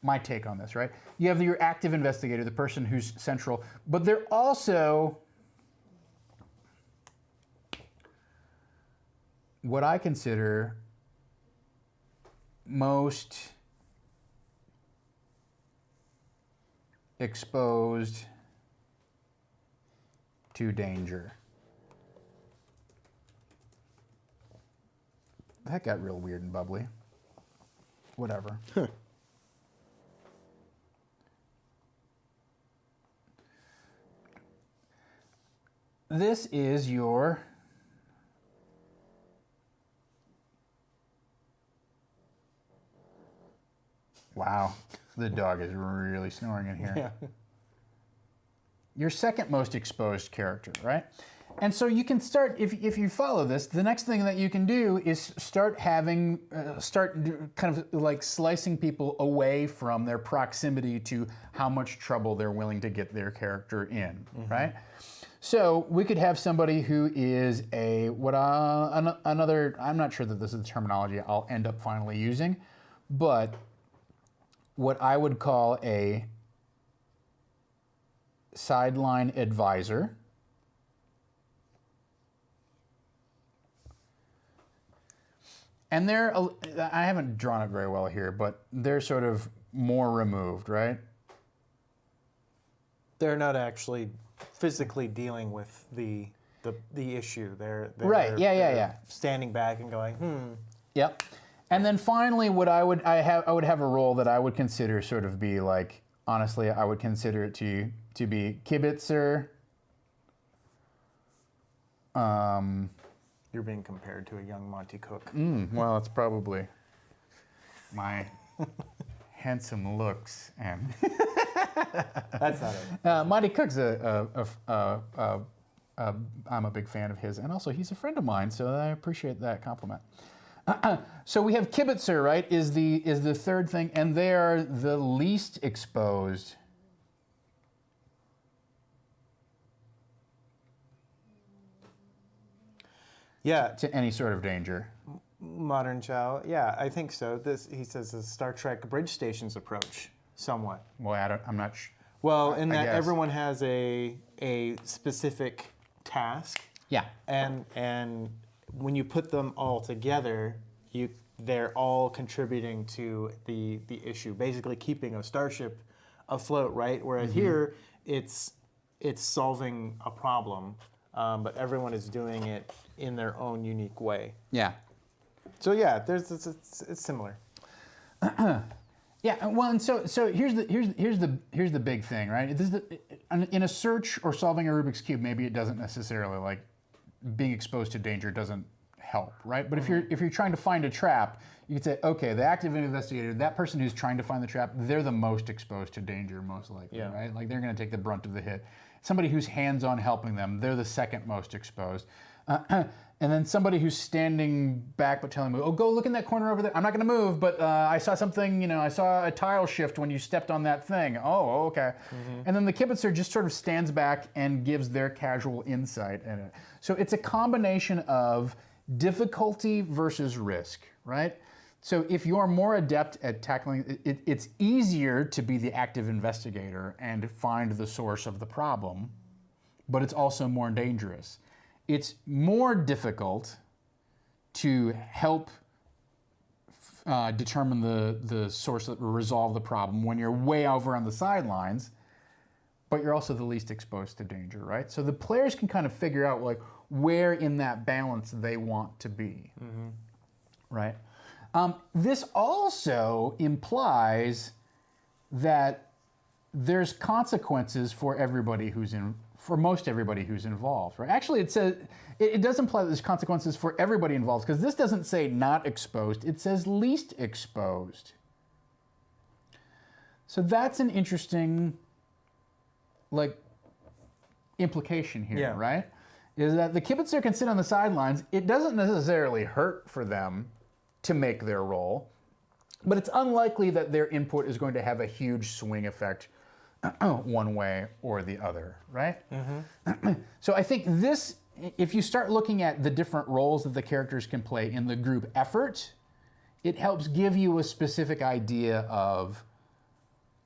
[SPEAKER 1] my take on this, right? You have your active investigator, the person who's central, but they're also what I consider most exposed to danger. That got real weird and bubbly. Whatever. This is your wow, the dog is really snoring in here.
[SPEAKER 2] Yeah.
[SPEAKER 1] Your second most exposed character, right? And so you can start, if you follow this, the next thing that you can do is start having, kind of like slicing people away from their proximity to how much trouble they're willing to get their character in, right? So we could have somebody who is another, I'm not sure that this is the terminology I'll end up finally using, but what I would call a sideline advisor. And I haven't drawn it very well here, but they're sort of more removed, right?
[SPEAKER 2] They're not actually physically dealing with the issue. They're
[SPEAKER 1] Right, yeah.
[SPEAKER 2] standing back and going,
[SPEAKER 1] Yep. And then finally, what I would have a role that I would consider sort of be like, honestly, I would consider it to be kibitzer.
[SPEAKER 2] You're being compared to a young Monty Cook.
[SPEAKER 1] Well, it's probably my handsome looks and
[SPEAKER 2] That's not it.
[SPEAKER 1] Monty Cook's I'm a big fan of his, and also he's a friend of mine, so I appreciate that compliment. So we have kibitzer, right? Is the third thing, and they are the least exposed.
[SPEAKER 2] Yeah,
[SPEAKER 1] To any sort of danger.
[SPEAKER 2] modern Chow. Yeah, I think so. He says the Star Trek bridge stations approach somewhat.
[SPEAKER 1] Well, I'm not.
[SPEAKER 2] Well, in
[SPEAKER 1] I
[SPEAKER 2] that
[SPEAKER 1] guess.
[SPEAKER 2] everyone has a specific task,
[SPEAKER 1] Yeah.
[SPEAKER 2] and when you put them all together, they're all contributing to the issue, basically keeping a starship afloat, right? Whereas here, it's solving a problem, but everyone is doing it in their own unique way.
[SPEAKER 1] Yeah.
[SPEAKER 2] So yeah, it's similar.
[SPEAKER 1] Yeah, well, and so here's the big thing, right? In a search or solving a Rubik's Cube, maybe it doesn't necessarily like being exposed to danger doesn't help, right? But if you're trying to find a trap, you could say, okay, the active investigator, that person who's trying to find the trap, they're the most exposed to danger, most likely,
[SPEAKER 2] Yeah.
[SPEAKER 1] right? Like they're going to take the brunt of the hit. Somebody who's hands-on helping them, they're the second most exposed. And then somebody who's standing back but telling me, oh, go look in that corner over there. I'm not going to move, but I saw something, I saw a tile shift when you stepped on that thing. Oh, okay. And then the kibitzer just sort of stands back and gives their casual insight in it. So it's a combination of difficulty versus risk, right? So if you're more adept at tackling, it's easier to be the active investigator and find the source of the problem. but it's also more dangerous. It's more difficult to help determine the source or resolve the problem when you're way over on the sidelines, but you're also the least exposed to danger, right? So the players can kind of figure out like where in that balance they want to be, right? This also implies that there's consequences for everybody for most everybody who's involved, right? Actually, it says it does imply that there's consequences for everybody involved, because this doesn't say not exposed; it says least exposed. So that's an interesting, like, implication here, right? Is that the Kibitzer can sit on the sidelines. It doesn't necessarily hurt for them to make their role, but it's unlikely that their input is going to have a huge swing effect one way or the other, right? So I think this, if you start looking at the different roles that the characters can play in the group effort, it helps give you a specific idea of,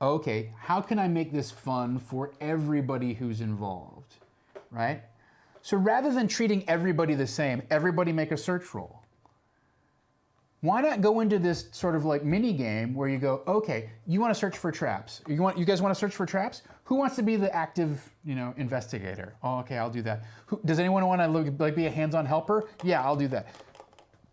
[SPEAKER 1] okay, how can I make this fun for everybody who's involved, right? So rather than treating everybody the same, everybody make a search roll. Why not go into this sort of like mini game where you go, okay, you want to search for traps. You guys want to search for traps? Who wants to be the active, investigator? Oh, okay, I'll do that. Does anyone want to be a hands-on helper? Yeah, I'll do that.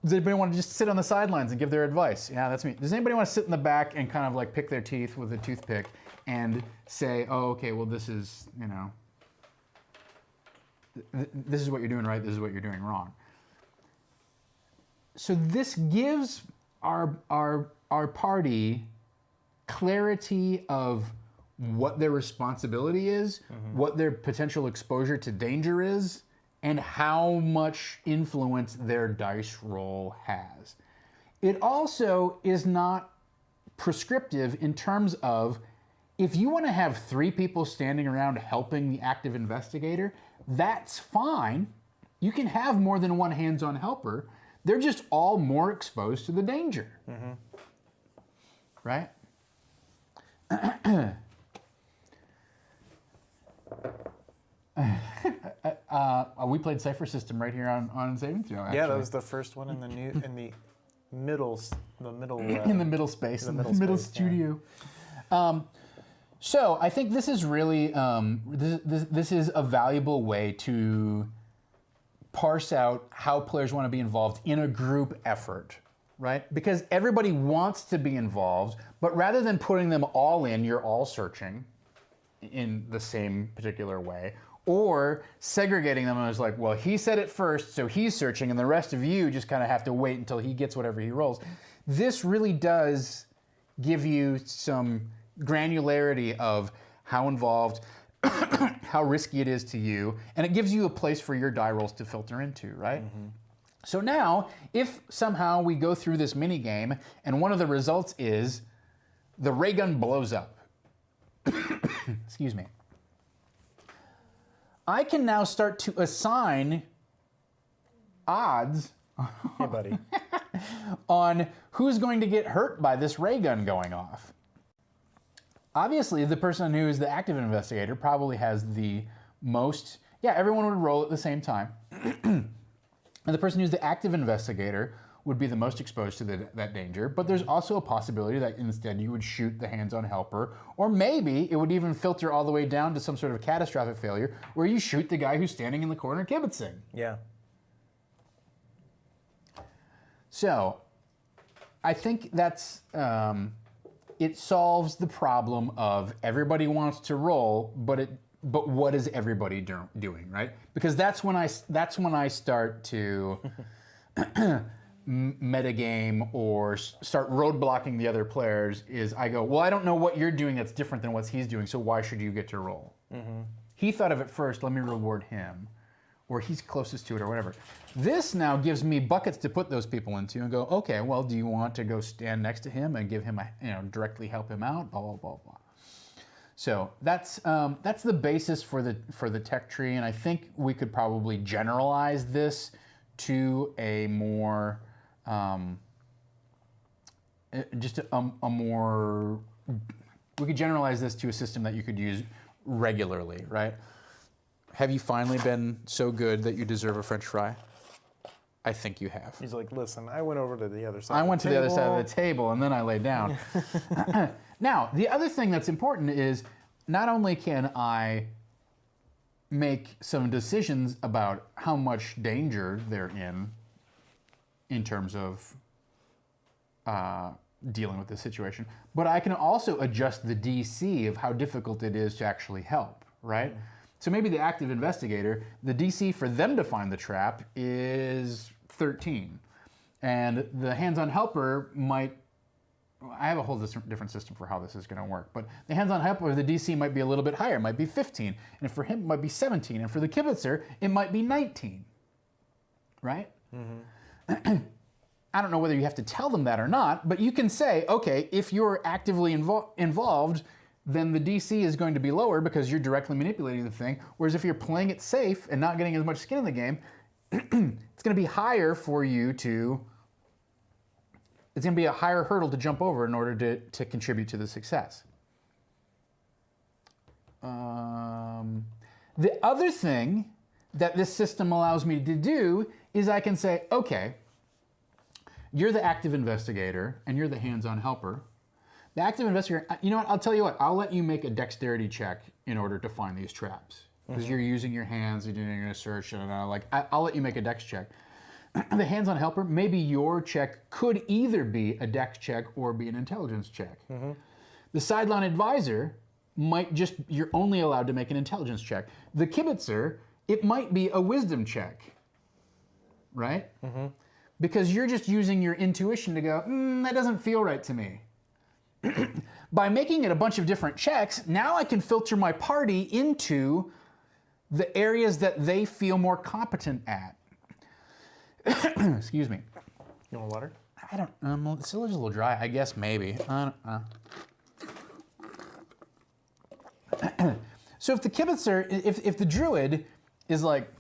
[SPEAKER 1] Does anybody want to just sit on the sidelines and give their advice? Yeah, that's me. Does anybody want to sit in the back and kind of like pick their teeth with a toothpick and say, oh, okay, well, this is, this is what you're doing right, this is what you're doing wrong. So this gives our party clarity of what their responsibility is, what their potential exposure to danger is, and how much influence their dice roll has. It also is not prescriptive in terms of, if you want to have 3 people standing around helping the active investigator, that's fine. You can have more than one hands-on helper. They're just all more exposed to the danger, right? We played Cipher System right here on Saving Throw. Actually.
[SPEAKER 2] Yeah, that was the first one in the middle
[SPEAKER 1] in the middle space, in the middle studio. Yeah. So I think this is really this is a valuable way to parse out how players want to be involved in a group effort, right? Because everybody wants to be involved, but rather than putting them all in, you're all searching in the same particular way, or segregating them as like, well, he said it first, so he's searching, and the rest of you just kind of have to wait until he gets whatever he rolls. This really does give you some granularity of how involved, how risky it is to you, and it gives you a place for your die rolls to filter into, right? So now, if somehow we go through this mini game and one of the results is the ray gun blows up, excuse me, I can now start to assign odds
[SPEAKER 2] hey, buddy.
[SPEAKER 1] on who's going to get hurt by this ray gun going off. Obviously, the person who is the active investigator probably has the most, everyone would roll at the same time. And the person who's the active investigator would be the most exposed to that danger, but there's also a possibility that instead you would shoot the hands-on helper, or maybe it would even filter all the way down to some sort of catastrophic failure where you shoot the guy who's standing in the corner kibitzing.
[SPEAKER 2] Yeah.
[SPEAKER 1] So, I think that's, it solves the problem of everybody wants to roll, but what is everybody doing, right? Because that's when I start to metagame or start roadblocking the other players. Is I go, well, I don't know what you're doing that's different than what he's doing, so why should you get to roll? He thought of it first. Let me reward him, or he's closest to it, or whatever. This now gives me buckets to put those people into and go, okay, well, do you want to go stand next to him and give him directly help him out? Blah blah blah blah. So that's the basis for the tech tree, and I think we could probably generalize this to a more we could generalize this to a system that you could use regularly, right? have you finally been so good that you deserve a French fry? I think you have.
[SPEAKER 2] He's like, listen, I went over to the other side.
[SPEAKER 1] I went to the other side of the table and then I lay down. Now, the other thing that's important is not only can I make some decisions about how much danger they're in terms of dealing with the situation, but I can also adjust the DC of how difficult it is to actually help, right? So maybe the active investigator, the DC for them to find the trap is 13. And the hands-on helper might, I have a whole different system for how this is going to work, but the hands-on helper, the DC might be a little bit higher, might be 15. And for him, it might be 17. And for the kibitzer, it might be 19, right? Mm-hmm. I don't know whether you have to tell them that or not, but you can say, okay, if you're actively involved, then the DC is going to be lower because you're directly manipulating the thing. Whereas if you're playing it safe and not getting as much skin in the game, it's going to be higher for you to, it's going to be a higher hurdle to jump over in order to contribute to the success. The other thing that this system allows me to do is I can say, okay, you're the active investigator and you're the hands-on helper. The active investigator, you know what, I'll tell you what, I'll let you make a dexterity check in order to find these traps. Because you're using your hands, you're doing an assertion, and I'll let you make a dex check. The hands-on helper, maybe your check could either be a dex check or be an intelligence check. Mm-hmm. The sideline advisor might just, you're only allowed to make an intelligence check. The kibitzer, it might be a wisdom check, right? Mm-hmm. Because you're just using your intuition to go, that doesn't feel right to me. By making it a bunch of different checks, now I can filter my party into the areas that they feel more competent at. Excuse me.
[SPEAKER 2] You want water?
[SPEAKER 1] I don't, it's still a little dry, I guess maybe. I don't know. So if the kibitzer, if the druid is like,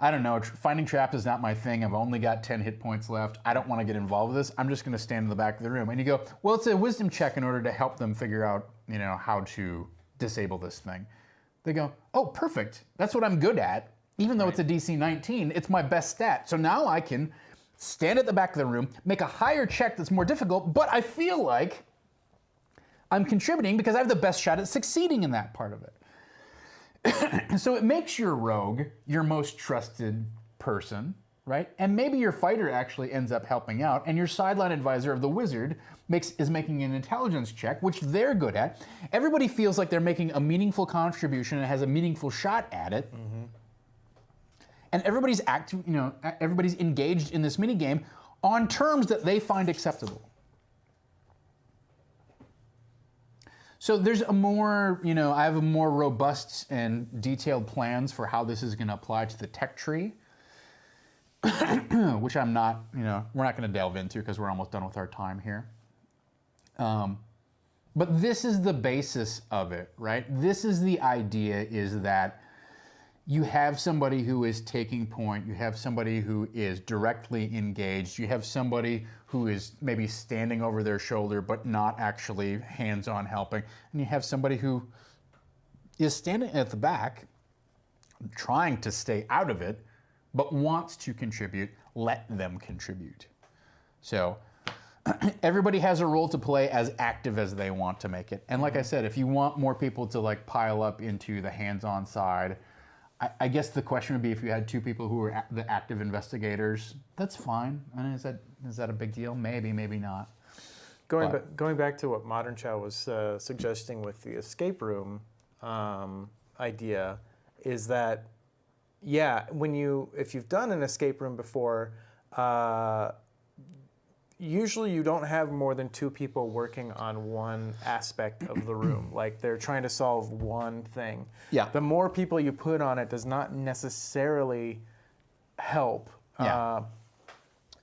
[SPEAKER 1] I don't know, finding traps is not my thing, I've only got 10 hit points left, I don't want to get involved with this, I'm just going to stand in the back of the room. And you go, well, it's a wisdom check in order to help them figure out, how to disable this thing. They go, oh, perfect, that's what I'm good at. Even though it's a DC 19, it's my best stat. So now I can stand at the back of the room, make a higher check that's more difficult, but I feel like I'm contributing because I have the best shot at succeeding in that part of it. So it makes your rogue your most trusted person, right? And maybe your fighter actually ends up helping out, and your sideline advisor of the wizard is making an intelligence check, which they're good at. Everybody feels like they're making a meaningful contribution and has a meaningful shot at it. Mm-hmm. And everybody's everybody's engaged in this minigame on terms that they find acceptable. So there's a more, I have a more robust and detailed plans for how this is going to apply to the tech tree, which I'm not, we're not going to delve into because we're almost done with our time here. But this is the basis of it, right? This is the idea, is that you have somebody who is taking point, you have somebody who is directly engaged, you have somebody who is maybe standing over their shoulder but not actually hands-on helping, and you have somebody who is standing at the back trying to stay out of it but wants to contribute. Let them contribute. So everybody has a role to play as active as they want to make it. And like I said, if you want more people to pile up into the hands-on side, I guess the question would be if you had two people who were the active investigators, that's fine. I mean, is that a big deal? Maybe, maybe not.
[SPEAKER 2] Going back to what Modern Chow was suggesting with the escape room idea, is that, if you've done an escape room before, usually you don't have more than two people working on one aspect of the room. Like they're trying to solve one thing. Yeah. The more people you put on it does not necessarily help. Yeah.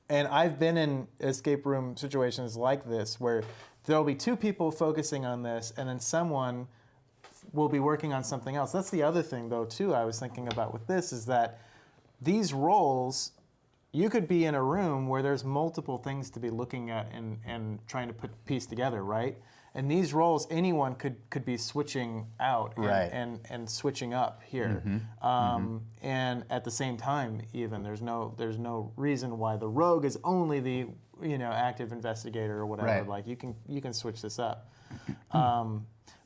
[SPEAKER 2] And I've been in escape room situations like this where there'll be two people focusing on this and then someone will be working on something else. That's the other thing though too I was thinking about with this, is that these roles, you could be in a room where there's multiple things to be looking at and trying to piece together, right? And these roles, anyone could be switching out
[SPEAKER 1] Right.
[SPEAKER 2] and switching up here. And at the same time, even there's no reason why the rogue is only the active investigator or whatever.
[SPEAKER 1] Right.
[SPEAKER 2] Like you can switch this up.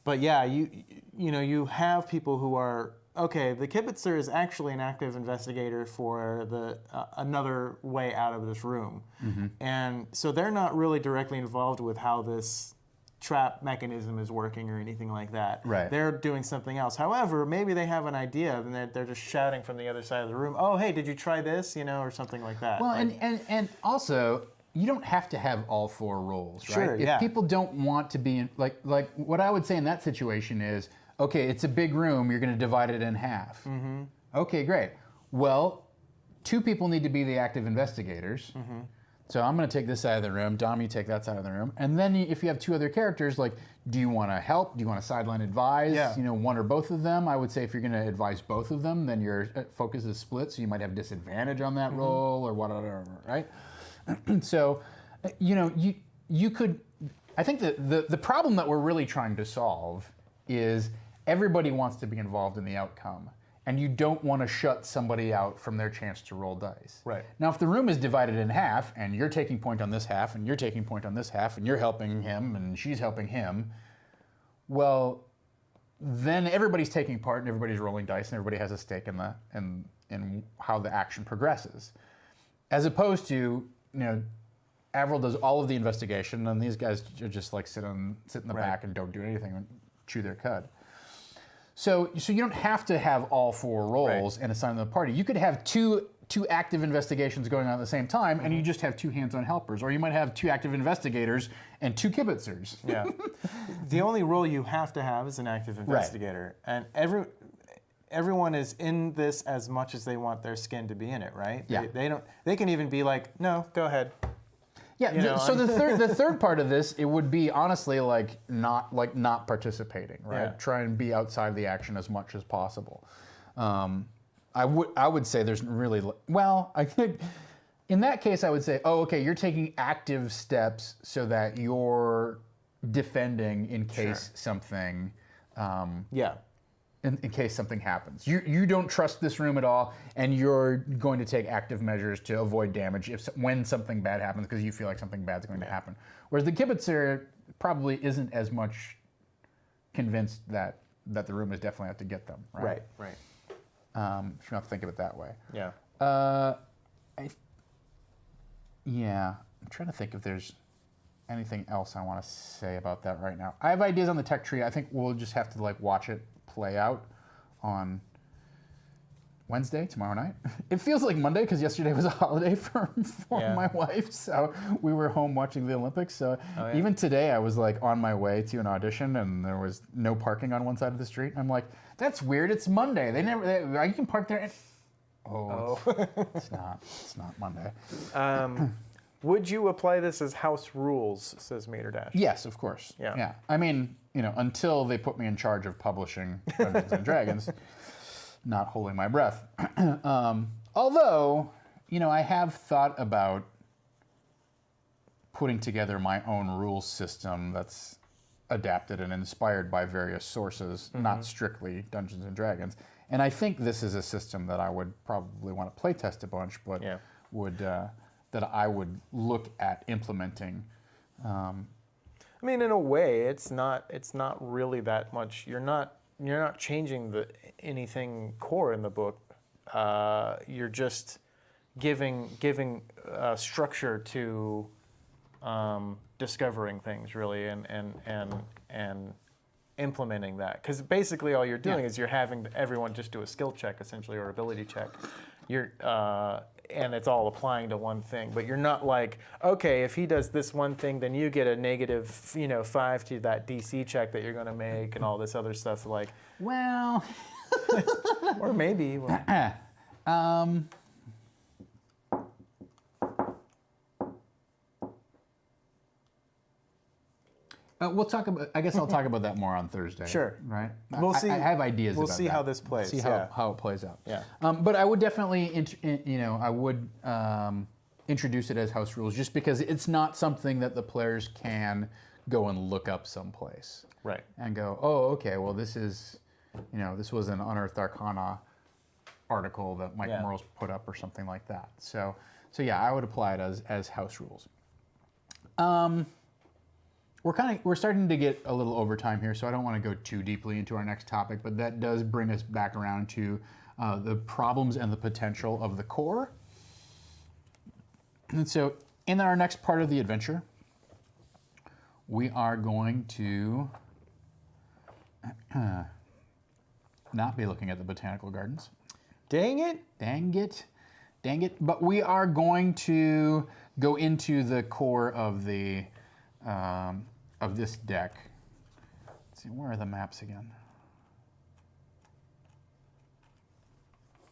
[SPEAKER 2] But yeah, you have people who are okay. The Kibitzer is actually an active investigator for the another way out of this room, and so they're not really directly involved with how this trap mechanism is working or anything like that.
[SPEAKER 1] Right.
[SPEAKER 2] They're doing something else. However, maybe they have an idea and they're just shouting from the other side of the room, "Oh, hey, did you try this?" Or something like that.
[SPEAKER 1] Well, and also, you don't have to have all 4 roles, right?
[SPEAKER 2] Sure,
[SPEAKER 1] If people don't want to be in, like what I would say in that situation is, okay, it's a big room, you're going to divide it in half. Okay, great. Well, 2 people need to be the active investigators. So I'm going to take this side of the room, Dom, you take that side of the room. And then if you have 2 other characters, like, do you want to help? Do you want to sideline advise?
[SPEAKER 2] Yeah.
[SPEAKER 1] One or both of them. I would say if you're going to advise both of them, then your focus is split, so you might have disadvantage on that role or whatever, right? So, you could, I think that the problem that we're really trying to solve is everybody wants to be involved in the outcome, and you don't want to shut somebody out from their chance to roll dice.
[SPEAKER 2] Right.
[SPEAKER 1] Now, if the room is divided in half, and you're taking point on this half, and you're taking point on this half, and you're helping him, and she's helping him, well, then everybody's taking part, and everybody's rolling dice, and everybody has a stake in how the action progresses. As opposed to, Avril does all of the investigation, and these guys are just like sit in the back and don't do anything and chew their cud. So you don't have to have all 4 roles and assign them a party. You could have two active investigations going on at the same time, and you just have 2 hands-on helpers, or you might have 2 active investigators and 2 kibitzers.
[SPEAKER 2] Yeah. The only role you have to have is an active investigator, and everyone is in this as much as they want their skin to be in it, right?
[SPEAKER 1] Yeah.
[SPEAKER 2] They can even be like, no, go ahead.
[SPEAKER 1] Yeah. So the third part of this, it would be honestly not participating, right?
[SPEAKER 2] Yeah.
[SPEAKER 1] Try and be outside the action as much as possible. I would say there's really I think in that case I would say, oh, okay, you're taking active steps so that you're defending in case something. In case something happens. You don't trust this room at all, and you're going to take active measures to avoid damage when something bad happens because you feel like something bad's going to happen. Whereas the Kibitzer probably isn't as much convinced that the room is definitely out to get them, right?
[SPEAKER 2] Right.
[SPEAKER 1] If you don't think of it that way.
[SPEAKER 2] Yeah.
[SPEAKER 1] I'm trying to think if there's anything else I want to say about that right now. I have ideas on the tech tree. I think we'll just have to watch it play out on Wednesday, tomorrow night. It feels like Monday because yesterday was a holiday for my wife, so we were home watching the Olympics. So even today I was on my way to an audition and there was no parking on one side of the street. I'm like, that's weird, it's Monday. You can park there. It's not Monday.
[SPEAKER 2] Would you apply this as house rules, says Materdash?
[SPEAKER 1] Yes, of course. Yeah. I mean, until they put me in charge of publishing Dungeons and Dragons, not holding my breath. Although, I have thought about putting together my own rules system that's adapted and inspired by various sources, not strictly Dungeons and Dragons. And I think this is a system that I would probably want to play test a bunch, but that I would look at implementing.
[SPEAKER 2] I mean, in a way, it's not really that much. You're not changing anything core in the book. You're just giving structure to discovering things, really, and implementing that. Because basically, all you're doing is you're having everyone just do a skill check, essentially, or ability check. And it's all applying to one thing. But you're not like, okay, if he does this one thing, then you get a negative, 5 to that DC check that you're going to make, and all this other stuff.
[SPEAKER 1] Well,
[SPEAKER 2] or maybe.
[SPEAKER 1] We'll talk about. I guess I'll talk about that more on Thursday.
[SPEAKER 2] Sure.
[SPEAKER 1] Right.
[SPEAKER 2] We'll see.
[SPEAKER 1] I have ideas.
[SPEAKER 2] We'll
[SPEAKER 1] about
[SPEAKER 2] see
[SPEAKER 1] that.
[SPEAKER 2] how this plays.
[SPEAKER 1] See how it plays out.
[SPEAKER 2] Yeah.
[SPEAKER 1] But I would definitely, introduce it as house rules, just because it's not something that the players can go and look up someplace.
[SPEAKER 2] Right.
[SPEAKER 1] And go, oh, okay, well, this is, this was an Unearthed Arcana article that Mike Morrell's put up or something like that. So yeah, I would apply it as house rules. We're starting to get a little overtime here, so I don't want to go too deeply into our next topic, but that does bring us back around to the problems and the potential of the core. And so in our next part of the adventure, we are going to not be looking at the botanical gardens.
[SPEAKER 2] Dang it.
[SPEAKER 1] Dang it. Dang it. But we are going to go into the core of the of this deck. Let's see, where are the maps again?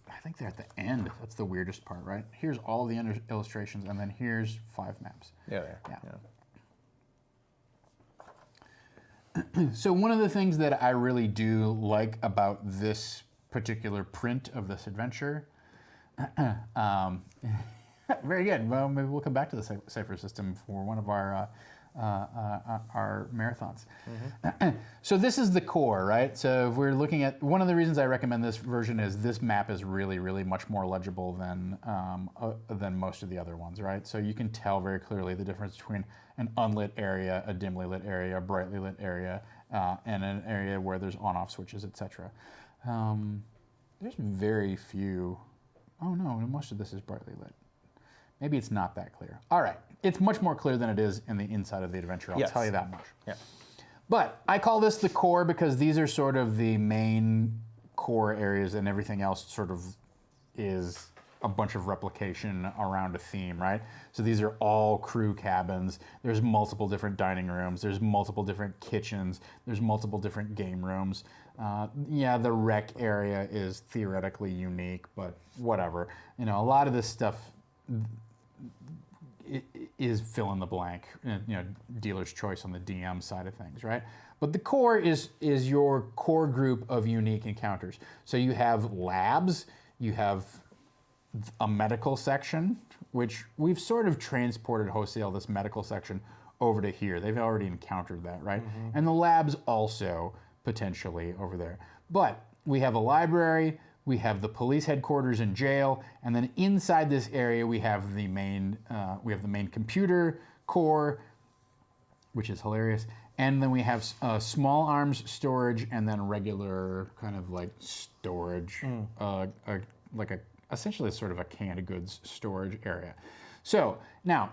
[SPEAKER 1] I think they're at the end. That's the weirdest part, right? Here's all the illustrations, and then here's 5 maps.
[SPEAKER 2] Yeah.
[SPEAKER 1] So one of the things that I really do like about this particular print of this adventure, very good. Well, maybe we'll come back to the cipher system for one of our marathons. So this is the core, right? So if we're looking at, one of the reasons I recommend this version is this map is really, really much more legible than most of the other ones, right? So you can tell very clearly the difference between an unlit area, a dimly lit area, a brightly lit area, and an area where there's on-off switches, etc. There's very few. Oh no, most of this is brightly lit. Maybe it's not that clear. All right, it's much more clear than it is in the inside of the adventure. I'll tell you that much.
[SPEAKER 2] Yeah.
[SPEAKER 1] But I call this the core because these are sort of the main core areas, and everything else sort of is a bunch of replication around a theme, right? So these are all crew cabins. There's multiple different dining rooms. There's multiple different kitchens. There's multiple different game rooms. Yeah, the rec area is theoretically unique, but whatever. A lot of this stuff is fill in the blank, dealer's choice on the DM side of things, right? But the core is your core group of unique encounters. So you have labs, you have a medical section, which we've sort of transported wholesale this medical section over to here. They've already encountered that, right? And the labs also potentially over there. But we have a library, we have the police headquarters and jail, and then inside this area we have the main computer core, which is hilarious. And then we have small arms storage, and then regular kind of like storage, essentially sort of a canned goods storage area. So now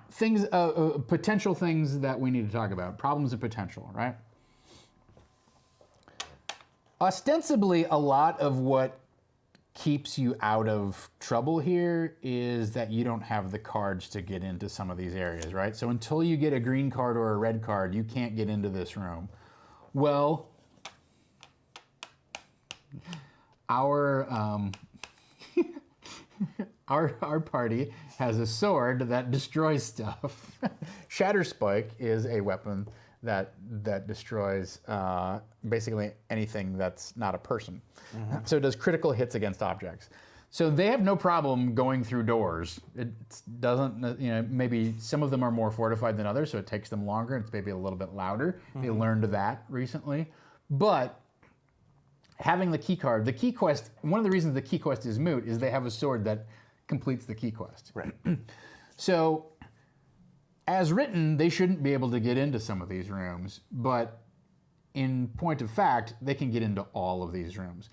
[SPEAKER 1] potential things that we need to talk about, problems and potential, right? Ostensibly, a lot of what keeps you out of trouble here is that you don't have the cards to get into some of these areas, right? So until you get a green card or a red card, you can't get into this room. Well, our party has a sword that destroys stuff. Shatterspike is a weapon that destroys basically anything that's not a person. So it does critical hits against objects. So they have no problem going through doors. It doesn't, maybe some of them are more fortified than others, so it takes them longer. It's maybe a little bit louder. They learned that recently. But having the key card, the key quest, one of the reasons the key quest is moot is they have a sword that completes the key quest.
[SPEAKER 2] Right.
[SPEAKER 1] So as written, they shouldn't be able to get into some of these rooms, but in point of fact, they can get into all of these rooms.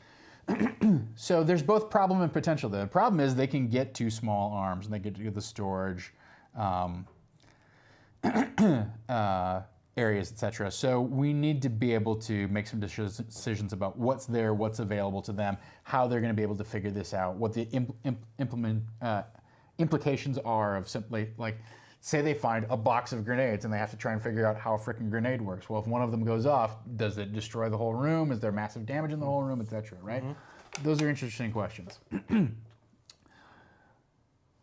[SPEAKER 1] So there's both problem and potential there. The problem is they can get to small arms and they get to the storage areas, etc. So we need to be able to make some decisions about what's there, what's available to them, how they're going to be able to figure this out, what the implications are of simply, like, say they find a box of grenades and they have to try and figure out how a frickin' grenade works. Well, if one of them goes off, does it destroy the whole room? Is there massive damage in the whole room, etc., right? Those are interesting questions.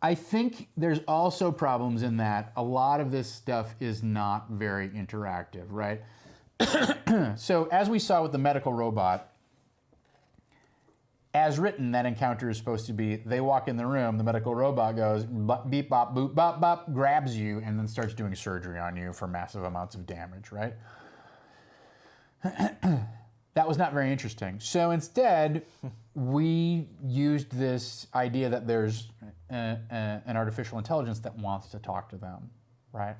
[SPEAKER 1] I think there's also problems in that a lot of this stuff is not very interactive, right? So as we saw with the medical robot, as written, that encounter is supposed to be, they walk in the room, the medical robot goes, beep, bop, boop, bop, bop, grabs you, and then starts doing surgery on you for massive amounts of damage, right? That was not very interesting. So instead, we used this idea that there's an artificial intelligence that wants to talk to them, right?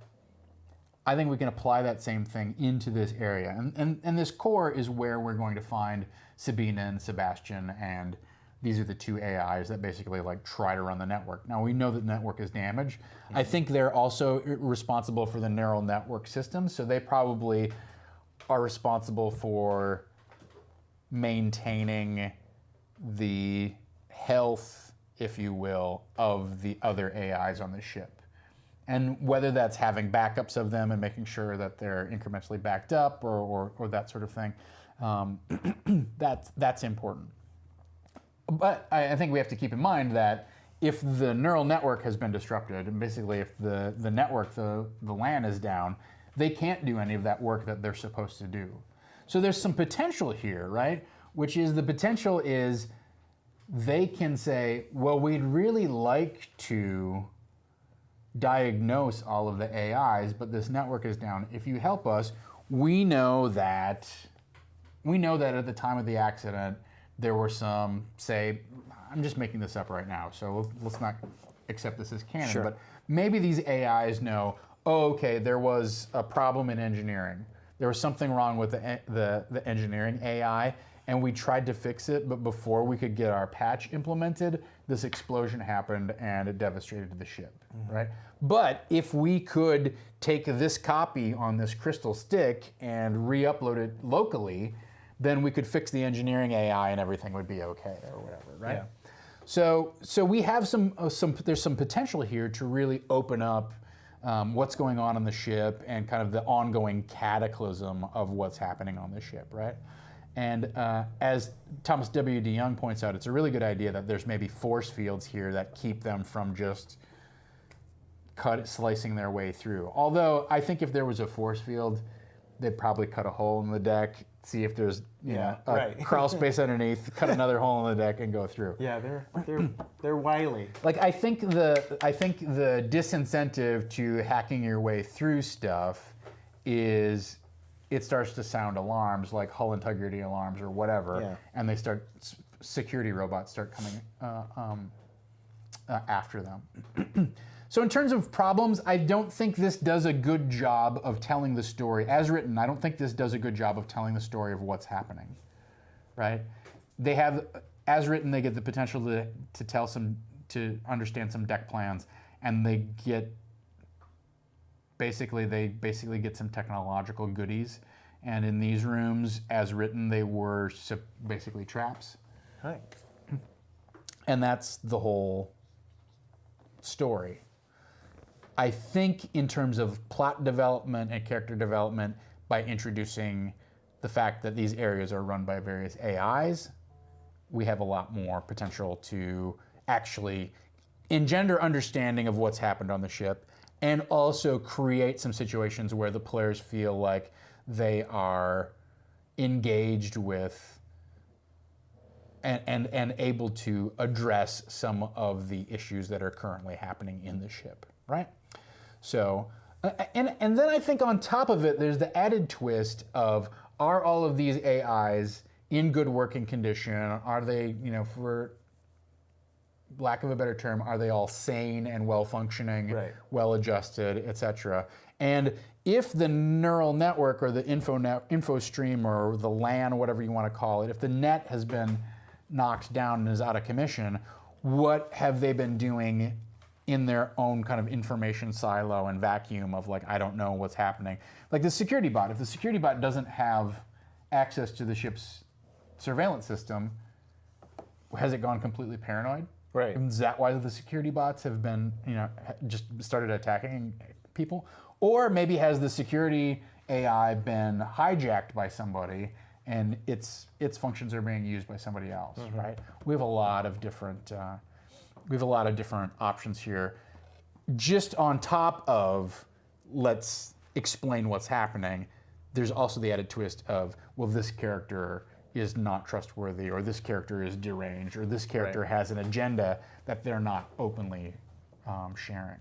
[SPEAKER 1] I think we can apply that same thing into this area. And this core is where we're going to find Sabina and Sebastian, and these are the two AIs that basically like try to run the network. Now we know that the network is damaged. I think they're also responsible for the neural network system, so they probably are responsible for maintaining the health, if you will, of the other AIs on the ship. And whether that's having backups of them and making sure that they're incrementally backed up or that sort of thing, that's important. But I think we have to keep in mind that if the neural network has been disrupted, and basically if the network, the LAN is down, they can't do any of that work that they're supposed to do. So there's some potential here, right? Which is the potential is they can say, well, we'd really like to diagnose all of the AIs, but this network is down. If you help us, we know that at the time of the accident, there were some, say, I'm just making this up right now, so let's not accept this as canon,
[SPEAKER 2] Sure.
[SPEAKER 1] but maybe these AIs know, oh, okay, there was a problem in engineering. There was something wrong with the engineering AI, and we tried to fix it, but before we could get our patch implemented, this explosion happened and it devastated the ship, right? But if we could take this copy on this crystal stick and re-upload it locally, then we could fix the engineering AI and everything would be okay or whatever, right?
[SPEAKER 2] Yeah.
[SPEAKER 1] So we have there's some potential here to really open up what's going on the ship and kind of the ongoing cataclysm of what's happening on the ship, right? And as Thomas W. DeYoung points out, it's a really good idea that there's maybe force fields here that keep them from just slicing their way through. Although I think if there was a force field, they'd probably cut a hole in the deck, see if there's a crawl space underneath, cut another hole in the deck, and go through.
[SPEAKER 2] Yeah, they're wily.
[SPEAKER 1] Like I think the disincentive to hacking your way through stuff is it starts to sound alarms like hull integrity alarms or whatever, and they start security robots start coming after them. So in terms of problems, I don't think this does a good job of telling the story. As written, I don't think this does a good job of telling the story of what's happening, right? They have, as written, they get the potential to understand some deck plans, and they basically get some technological goodies. And in these rooms, as written, they were basically traps.
[SPEAKER 2] Right.
[SPEAKER 1] And that's the whole story. I think in terms of plot development and character development, by introducing the fact that these areas are run by various AIs, we have a lot more potential to actually engender understanding of what's happened on the ship and also create some situations where the players feel like they are engaged with and able to address some of the issues that are currently happening in the ship, right? So, and then I think on top of it, there's the added twist of, are all of these AIs in good working condition? Are they, for lack of a better term, are they all sane and well-functioning, well adjusted, etc.? And if the neural network or the info stream or the LAN or whatever you want to call it, if the net has been knocked down and is out of commission, what have they been doing in their own kind of information silo and vacuum of like, I don't know what's happening. Like the security bot, if the security bot doesn't have access to the ship's surveillance system, has it gone completely paranoid?
[SPEAKER 2] Right.
[SPEAKER 1] Is that why the security bots have been, just started attacking people? Or maybe has the security AI been hijacked by somebody and its functions are being used by somebody else, right? We have a lot of different options here. Just on top of let's explain what's happening, there's also the added twist of, well, this character is not trustworthy, or this character is deranged, or this character has an agenda that they're not openly sharing.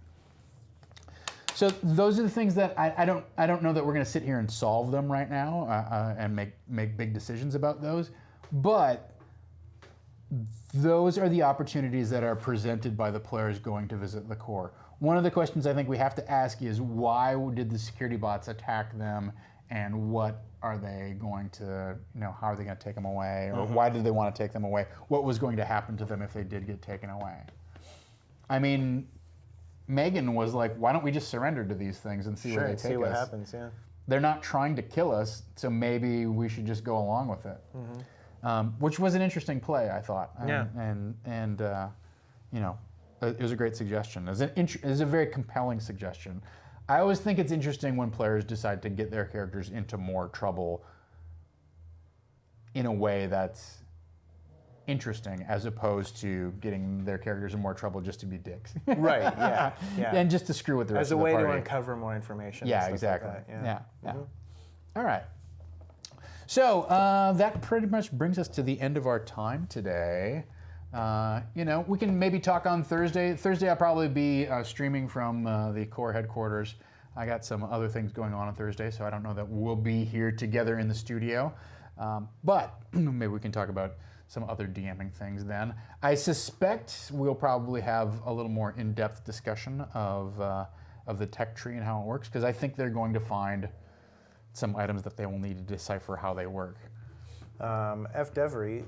[SPEAKER 1] So those are the things that I don't know that we're going to sit here and solve them right now and make big decisions about those, but those are the opportunities that are presented by the players going to visit the core. One of the questions I think we have to ask is, why did the security bots attack them, and what are they going to, how are they going to take them away, or why did they want to take them away? What was going to happen to them if they did get taken away? I mean, Megan was like, why don't we just surrender to these things and see where they take us?
[SPEAKER 2] See what happens, yeah.
[SPEAKER 1] They're not trying to kill us, so maybe we should just go along with it. Which was an interesting play, I thought.
[SPEAKER 2] Yeah.
[SPEAKER 1] And it was a great suggestion. It was a very compelling suggestion. I always think it's interesting when players decide to get their characters into more trouble in a way that's interesting, as opposed to getting their characters in more trouble just to be dicks.
[SPEAKER 2] Right, yeah.
[SPEAKER 1] And just to screw with the rest
[SPEAKER 2] as
[SPEAKER 1] of
[SPEAKER 2] a
[SPEAKER 1] the
[SPEAKER 2] way
[SPEAKER 1] party.
[SPEAKER 2] to uncover more information.
[SPEAKER 1] Yeah,
[SPEAKER 2] and stuff
[SPEAKER 1] exactly.
[SPEAKER 2] Like that.
[SPEAKER 1] Yeah. All right. So that pretty much brings us to the end of our time today. We can maybe talk on Thursday. Thursday I'll probably be streaming from the core headquarters. I got some other things going on Thursday, so I don't know that we'll be here together in the studio. But maybe we can talk about some other DMing things then. I suspect we'll probably have a little more in-depth discussion of the tech tree and how it works, because I think they're going to find some items that they will need to decipher how they work.
[SPEAKER 2] F. Devery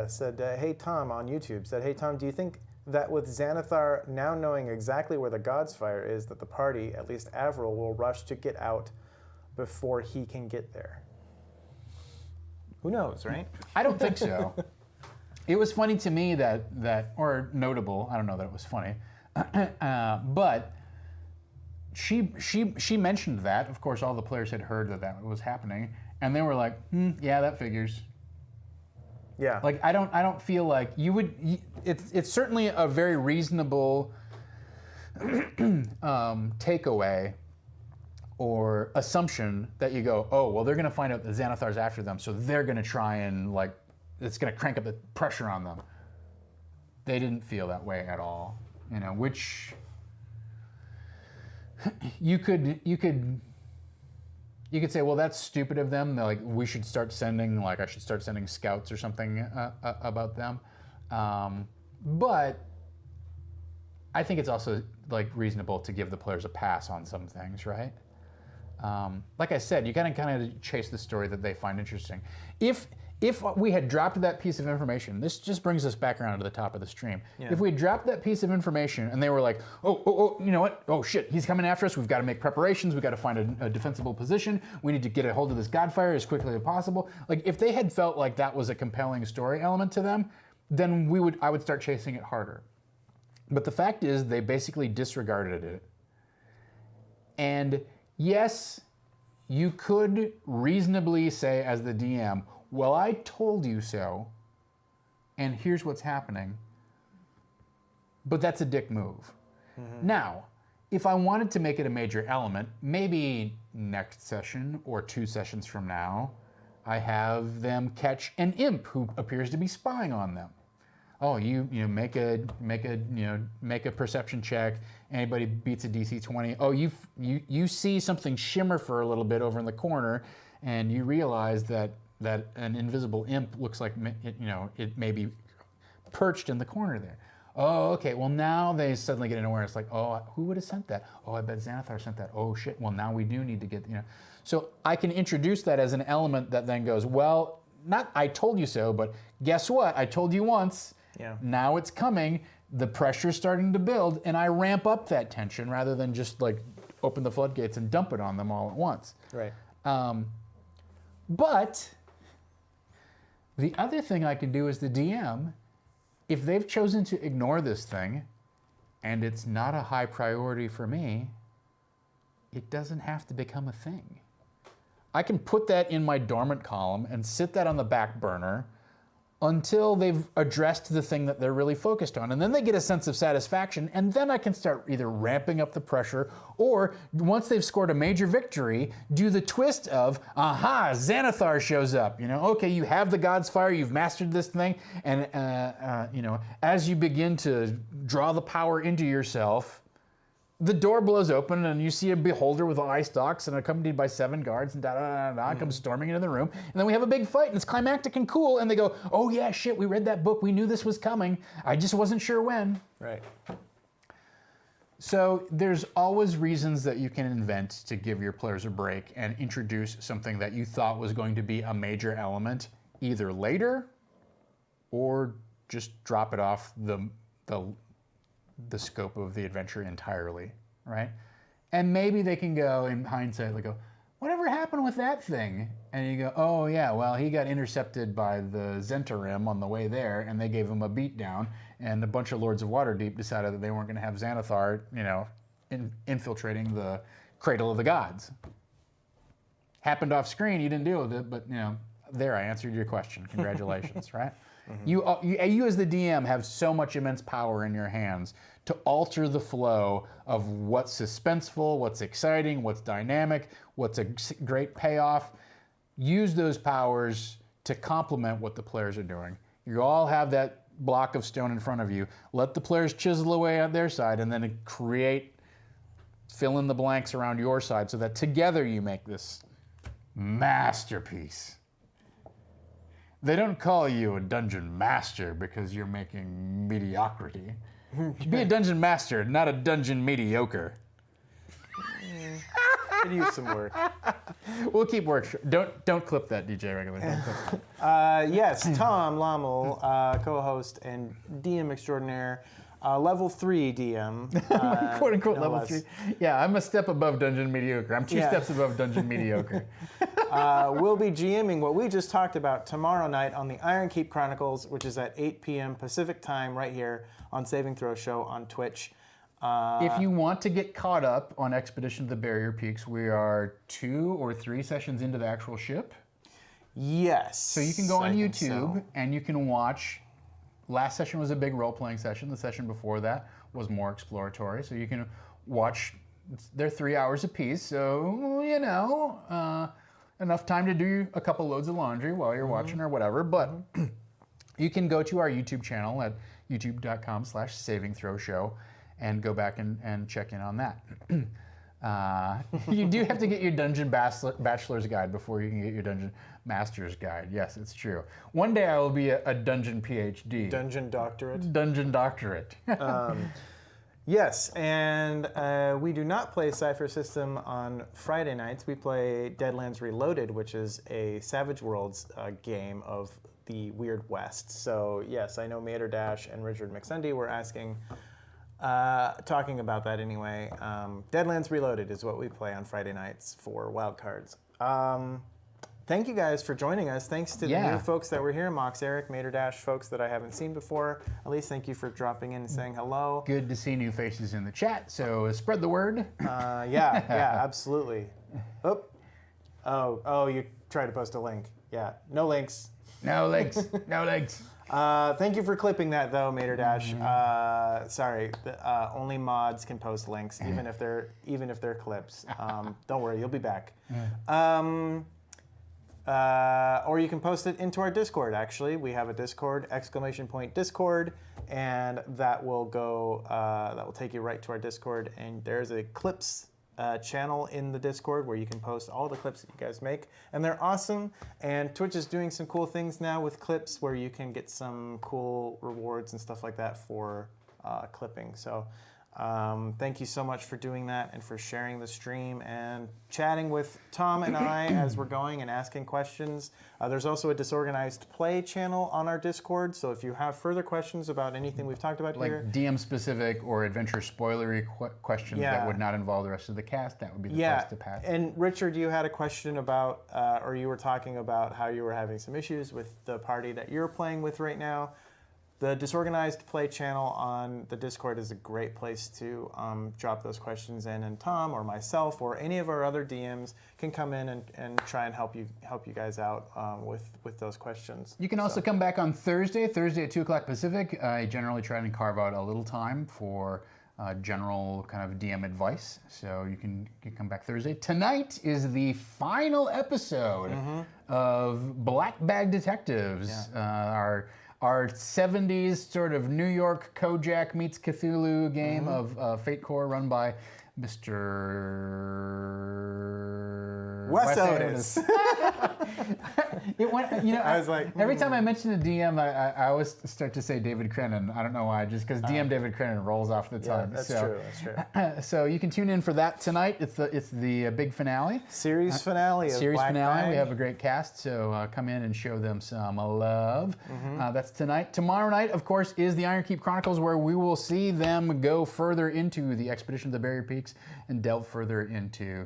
[SPEAKER 2] said, hey Tom, on YouTube, said, hey Tom, do you think that with Xanathar now knowing exactly where the God's Fire is, that the party, at least Avril, will rush to get out before he can get there? Who knows, right?
[SPEAKER 1] I don't think so. It was funny to me that, or notable, I don't know that it was funny, but she mentioned that. Of course, all the players had heard that was happening, and they were like, yeah, that figures.
[SPEAKER 2] Yeah.
[SPEAKER 1] Like, I don't feel like you would. It's certainly a very reasonable takeaway or assumption that you go, oh, well, they're going to find out that Xanathar's after them, so they're going to try and, like, it's going to crank up the pressure on them. They didn't feel that way at all, which you could say, well, that's stupid of them. They're like, we should start sending, I should start sending scouts or something about them. But I think it's also, reasonable to give the players a pass on some things, right? Like I said, you gotta kind of chase the story that they find interesting. If we had dropped that piece of information, this just brings us back around to the top of the stream. Yeah. If we had dropped that piece of information and they were like, oh, you know what? Oh shit, he's coming after us. We've got to make preparations. We've got to find a defensible position. We need to get a hold of this Godfire as quickly as possible. Like, if they had felt like that was a compelling story element to them, then I would start chasing it harder. But the fact is, they basically disregarded it. And yes, you could reasonably say as the DM, well, I told you so, and here's what's happening. But that's a dick move. Mm-hmm. Now, if I wanted to make it a major element, maybe next session or 2 sessions from now, I have them catch an imp who appears to be spying on them. Oh, you make a perception check. Anybody beats a DC 20. Oh, you see something shimmer for a little bit over in the corner, and you realize that an invisible imp looks like it may be perched in the corner there. Oh, okay. Well, now they suddenly get an awareness, like, oh, who would have sent that? Oh, I bet Xanathar sent that. Oh shit. Well, now we do need to get So I can introduce that as an element that then goes, well, not I told you so, but guess what? I told you once. Yeah. Now it's coming. The pressure's starting to build, and I ramp up that tension rather than just open the floodgates and dump it on them all at once.
[SPEAKER 2] Right.
[SPEAKER 1] But the other thing I can do as the DM, if they've chosen to ignore this thing, and it's not a high priority for me, it doesn't have to become a thing. I can put that in my dormant column and sit that on the back burner until they've addressed the thing that they're really focused on. And then they get a sense of satisfaction, and then I can start either ramping up the pressure, or once they've scored a major victory, do the twist of, aha, Xanathar shows up. Okay, you have the God's Fire, you've mastered this thing, and as you begin to draw the power into yourself, the door blows open and you see a beholder with eye stalks and accompanied by 7 guards and comes storming into the room. And then we have a big fight and it's climactic and cool. And they go, oh yeah, shit, we read that book. We knew this was coming. I just wasn't sure when.
[SPEAKER 2] Right.
[SPEAKER 1] So there's always reasons that you can invent to give your players a break and introduce something that you thought was going to be a major element either later or just drop it off the scope of the adventure entirely, right? And maybe they can go, in hindsight, they go, whatever happened with that thing? And you go, oh yeah, well, he got intercepted by the Zentarim on the way there, and they gave him a beatdown, and a bunch of Lords of Waterdeep decided that they weren't going to have Xanathar, infiltrating the Cradle of the Gods. Happened off screen, you didn't deal with it, but there, I answered your question. Congratulations, right? Mm-hmm. You as the DM have so much immense power in your hands to alter the flow of what's suspenseful, what's exciting, what's dynamic, what's a great payoff. Use those powers to complement what the players are doing. You all have that block of stone in front of you. Let the players chisel away on their side and then fill in the blanks around your side so that together you make this masterpiece. They don't call you a dungeon master because you're making mediocrity. Be a dungeon master, not a dungeon mediocre.
[SPEAKER 2] Could use some work.
[SPEAKER 1] We'll keep work. Don't clip that, DJ Regular. Don't clip
[SPEAKER 2] Yes, Tom Lommel, co-host and DM extraordinaire. Level 3 DM.
[SPEAKER 1] Quote unquote
[SPEAKER 2] no
[SPEAKER 1] level
[SPEAKER 2] less.
[SPEAKER 1] 3. Yeah, I'm a step above dungeon mediocre. I'm 2 steps above dungeon mediocre.
[SPEAKER 2] We'll be GMing what we just talked about tomorrow night on the Iron Keep Chronicles, which is at 8 p.m. Pacific time right here on Saving Throw Show on Twitch.
[SPEAKER 1] If you want to get caught up on Expedition to the Barrier Peaks, we are 2 or 3 sessions into the actual ship.
[SPEAKER 2] Yes.
[SPEAKER 1] So you can go on
[SPEAKER 2] I think
[SPEAKER 1] YouTube
[SPEAKER 2] so.
[SPEAKER 1] and you can watch. Last session was a big role-playing session. The session before that was more exploratory. So you can watch. They're 3 hours apiece, so enough time to do a couple loads of laundry while you're watching or whatever. But you can go to our YouTube channel at youtube.com/savingthrowshow and go back and check in on that. You do have to get your Dungeon Bachelor's Guide before you can get your Dungeon Master's Guide. Yes, it's true. One day I will be a Dungeon PhD.
[SPEAKER 2] Dungeon Doctorate.
[SPEAKER 1] Dungeon Doctorate.
[SPEAKER 2] Yes, and we do not play Cypher System on Friday nights. We play Deadlands Reloaded, which is a Savage Worlds game of the Weird West. So yes, I know Mater Dash and Richard McSundy were asking, talking about that anyway. Deadlands Reloaded is what we play on Friday nights for wildcards. Thank you guys for joining us. Thanks to the new folks that were here, Mox, Eric, Mater Dash, folks that I haven't seen before. At least thank you for dropping in and saying hello.
[SPEAKER 1] Good to see new faces in the chat, so spread the word.
[SPEAKER 2] Yeah, absolutely. Oh, you tried to post a link. Yeah, no links.
[SPEAKER 1] No links, no links.
[SPEAKER 2] Thank you for clipping that, though, Mater Dash. Sorry, only mods can post links, even if they're clips. Don't worry, you'll be back. Or you can post it into our Discord. Actually, we have a Discord, !Discord, and that will go. That will take you right to our Discord. And there's a clips channel in the Discord where you can post all the clips that you guys make, and they're awesome. And Twitch is doing some cool things now with clips where you can get some cool rewards and stuff like that for clipping. So thank you so much for doing that and for sharing the stream and chatting with Tom and I as we're going and asking questions. There's also a Disorganized Play channel on our Discord, so if you have further questions about anything we've talked about here.
[SPEAKER 1] Like DM specific or adventure spoilery questions that would not involve the rest of the cast, that would be the place to pass.
[SPEAKER 2] And Richard, you had a question about, or you were talking about how you were having some issues with the party that you're playing with right now. The Disorganized Play channel on the Discord is a great place to drop those questions in, and Tom or myself or any of our other DMs can come in and try and help you guys out with those questions.
[SPEAKER 1] You can also come back on Thursday at 2 o'clock Pacific. I generally try and carve out a little time for general kind of DM advice, so you can come back Thursday. Tonight is the final episode of Black Bag Detectives, our 70s sort of New York Kojak meets Cthulhu game of Fate Core run by Mr.
[SPEAKER 2] Wes Otis.
[SPEAKER 1] It went,
[SPEAKER 2] I was like,
[SPEAKER 1] every time I mention a DM, I always start to say David Crennan. I don't know why, just because DM David Crennan rolls off the tongue.
[SPEAKER 2] That's true.
[SPEAKER 1] So you can tune in for that tonight. It's the big finale.
[SPEAKER 2] Series finale.
[SPEAKER 1] Series
[SPEAKER 2] Black
[SPEAKER 1] finale.
[SPEAKER 2] Bag.
[SPEAKER 1] We have a great cast, so come in and show them some love. That's tonight. Tomorrow night, of course, is the Iron Keep Chronicles, where we will see them go further into the expedition of the Barrier Peaks and delve further into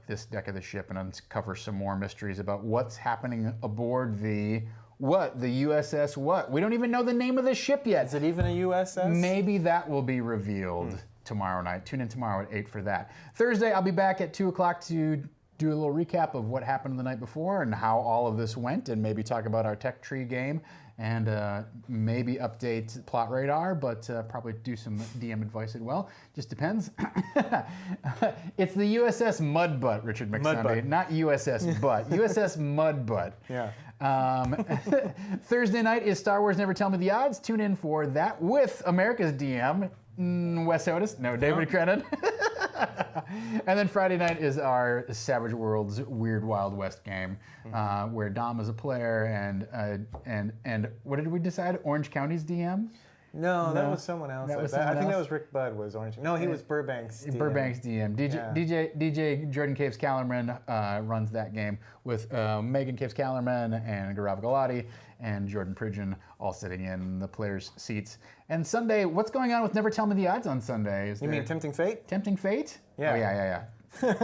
[SPEAKER 1] this deck of the ship and uncover some more mysteries about what's happening aboard the USS what? We don't even know the name of the ship yet.
[SPEAKER 2] Is it even a USS?
[SPEAKER 1] Maybe that will be revealed tomorrow night. Tune in tomorrow at 8 for that. Thursday, I'll be back at 2 o'clock to do a little recap of what happened the night before and how all of this went, and maybe talk about our tech tree game, and maybe update Plot Radar, but probably do some DM advice as well. Just depends. It's the USS Mudbutt, Richard McSunday, not USS Butt. USS Mudbutt.
[SPEAKER 2] Yeah.
[SPEAKER 1] Thursday night is Star Wars Never Tell Me the Odds. Tune in for that with America's DM, Wes Otis. No, David Crennan. And then Friday night is our Savage Worlds Weird Wild West game, where Dom is a player and what did we decide? Orange County's DM?
[SPEAKER 2] No, that was someone else.
[SPEAKER 1] That was
[SPEAKER 2] I
[SPEAKER 1] someone
[SPEAKER 2] think that
[SPEAKER 1] else?
[SPEAKER 2] was Rick Budd was Orange. No, he was Burbank's DM.
[SPEAKER 1] Burbank's DM. DJ Jordan Caves Callerman runs that game with Megan Caves Callerman and Gaurav Galati and Jordan Pridgeon all sitting in the players' seats. And Sunday, what's going on with Never Tell Me the Odds on Sunday?
[SPEAKER 2] You mean Tempting Fate?
[SPEAKER 1] Tempting Fate?
[SPEAKER 2] Yeah.
[SPEAKER 1] Oh, yeah.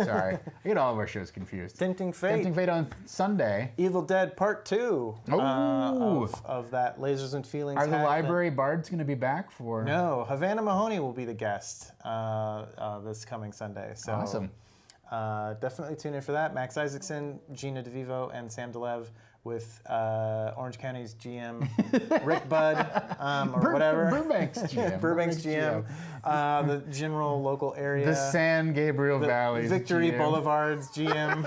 [SPEAKER 1] Sorry. I get all of our shows confused.
[SPEAKER 2] Tempting Fate.
[SPEAKER 1] Tempting Fate on Sunday.
[SPEAKER 2] Evil Dead Part 2
[SPEAKER 1] Ooh.
[SPEAKER 2] of that Lasers and Feelings.
[SPEAKER 1] Are the
[SPEAKER 2] hack
[SPEAKER 1] library bards going to be back for?
[SPEAKER 2] No, Havana Mahoney will be the guest this coming Sunday. So,
[SPEAKER 1] awesome.
[SPEAKER 2] Definitely tune in for that. Max Isaacson, Gina DeVivo, and Sam DeLev with Orange County's GM, Rick Budd, or whatever.
[SPEAKER 1] Burbank's GM.
[SPEAKER 2] Burbank's GM. The general local area.
[SPEAKER 1] The San Gabriel Valley.
[SPEAKER 2] Victory
[SPEAKER 1] GM.
[SPEAKER 2] Boulevard's GM.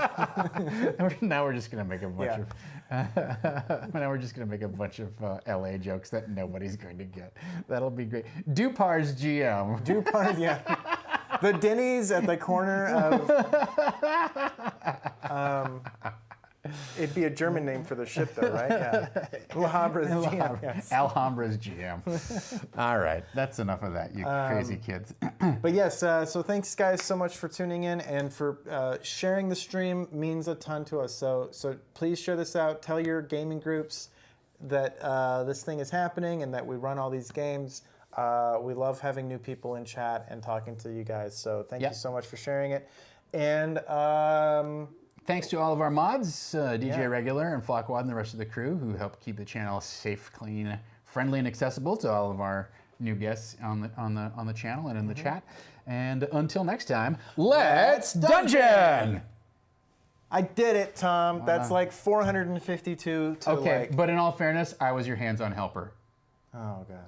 [SPEAKER 1] Now we're just going to make a bunch of... now we're just going to make a bunch of LA jokes that nobody's going to get. That'll be great. Dupar's GM.
[SPEAKER 2] Dupar's, yeah. The Denny's at the corner of... it'd be a German name for the ship, though, right? Yeah. Alhambra's GM. Yes.
[SPEAKER 1] Alhambra's GM. All right, that's enough of that, you crazy kids.
[SPEAKER 2] But yes, so thanks, guys, so much for tuning in and for sharing the stream. Means a ton to us. So please share this out. Tell your gaming groups that this thing is happening and that we run all these games. We love having new people in chat and talking to you guys. So thank you so much for sharing it. And
[SPEAKER 1] thanks to all of our mods, DJ Regular and Flockwad and the rest of the crew who help keep the channel safe, clean, friendly, and accessible to all of our new guests on the channel and in the chat. And until next time, let's dungeon!
[SPEAKER 2] I did it, Tom. That's like 452 to
[SPEAKER 1] okay, but in all fairness, I was your hands-on helper.
[SPEAKER 2] Oh, God.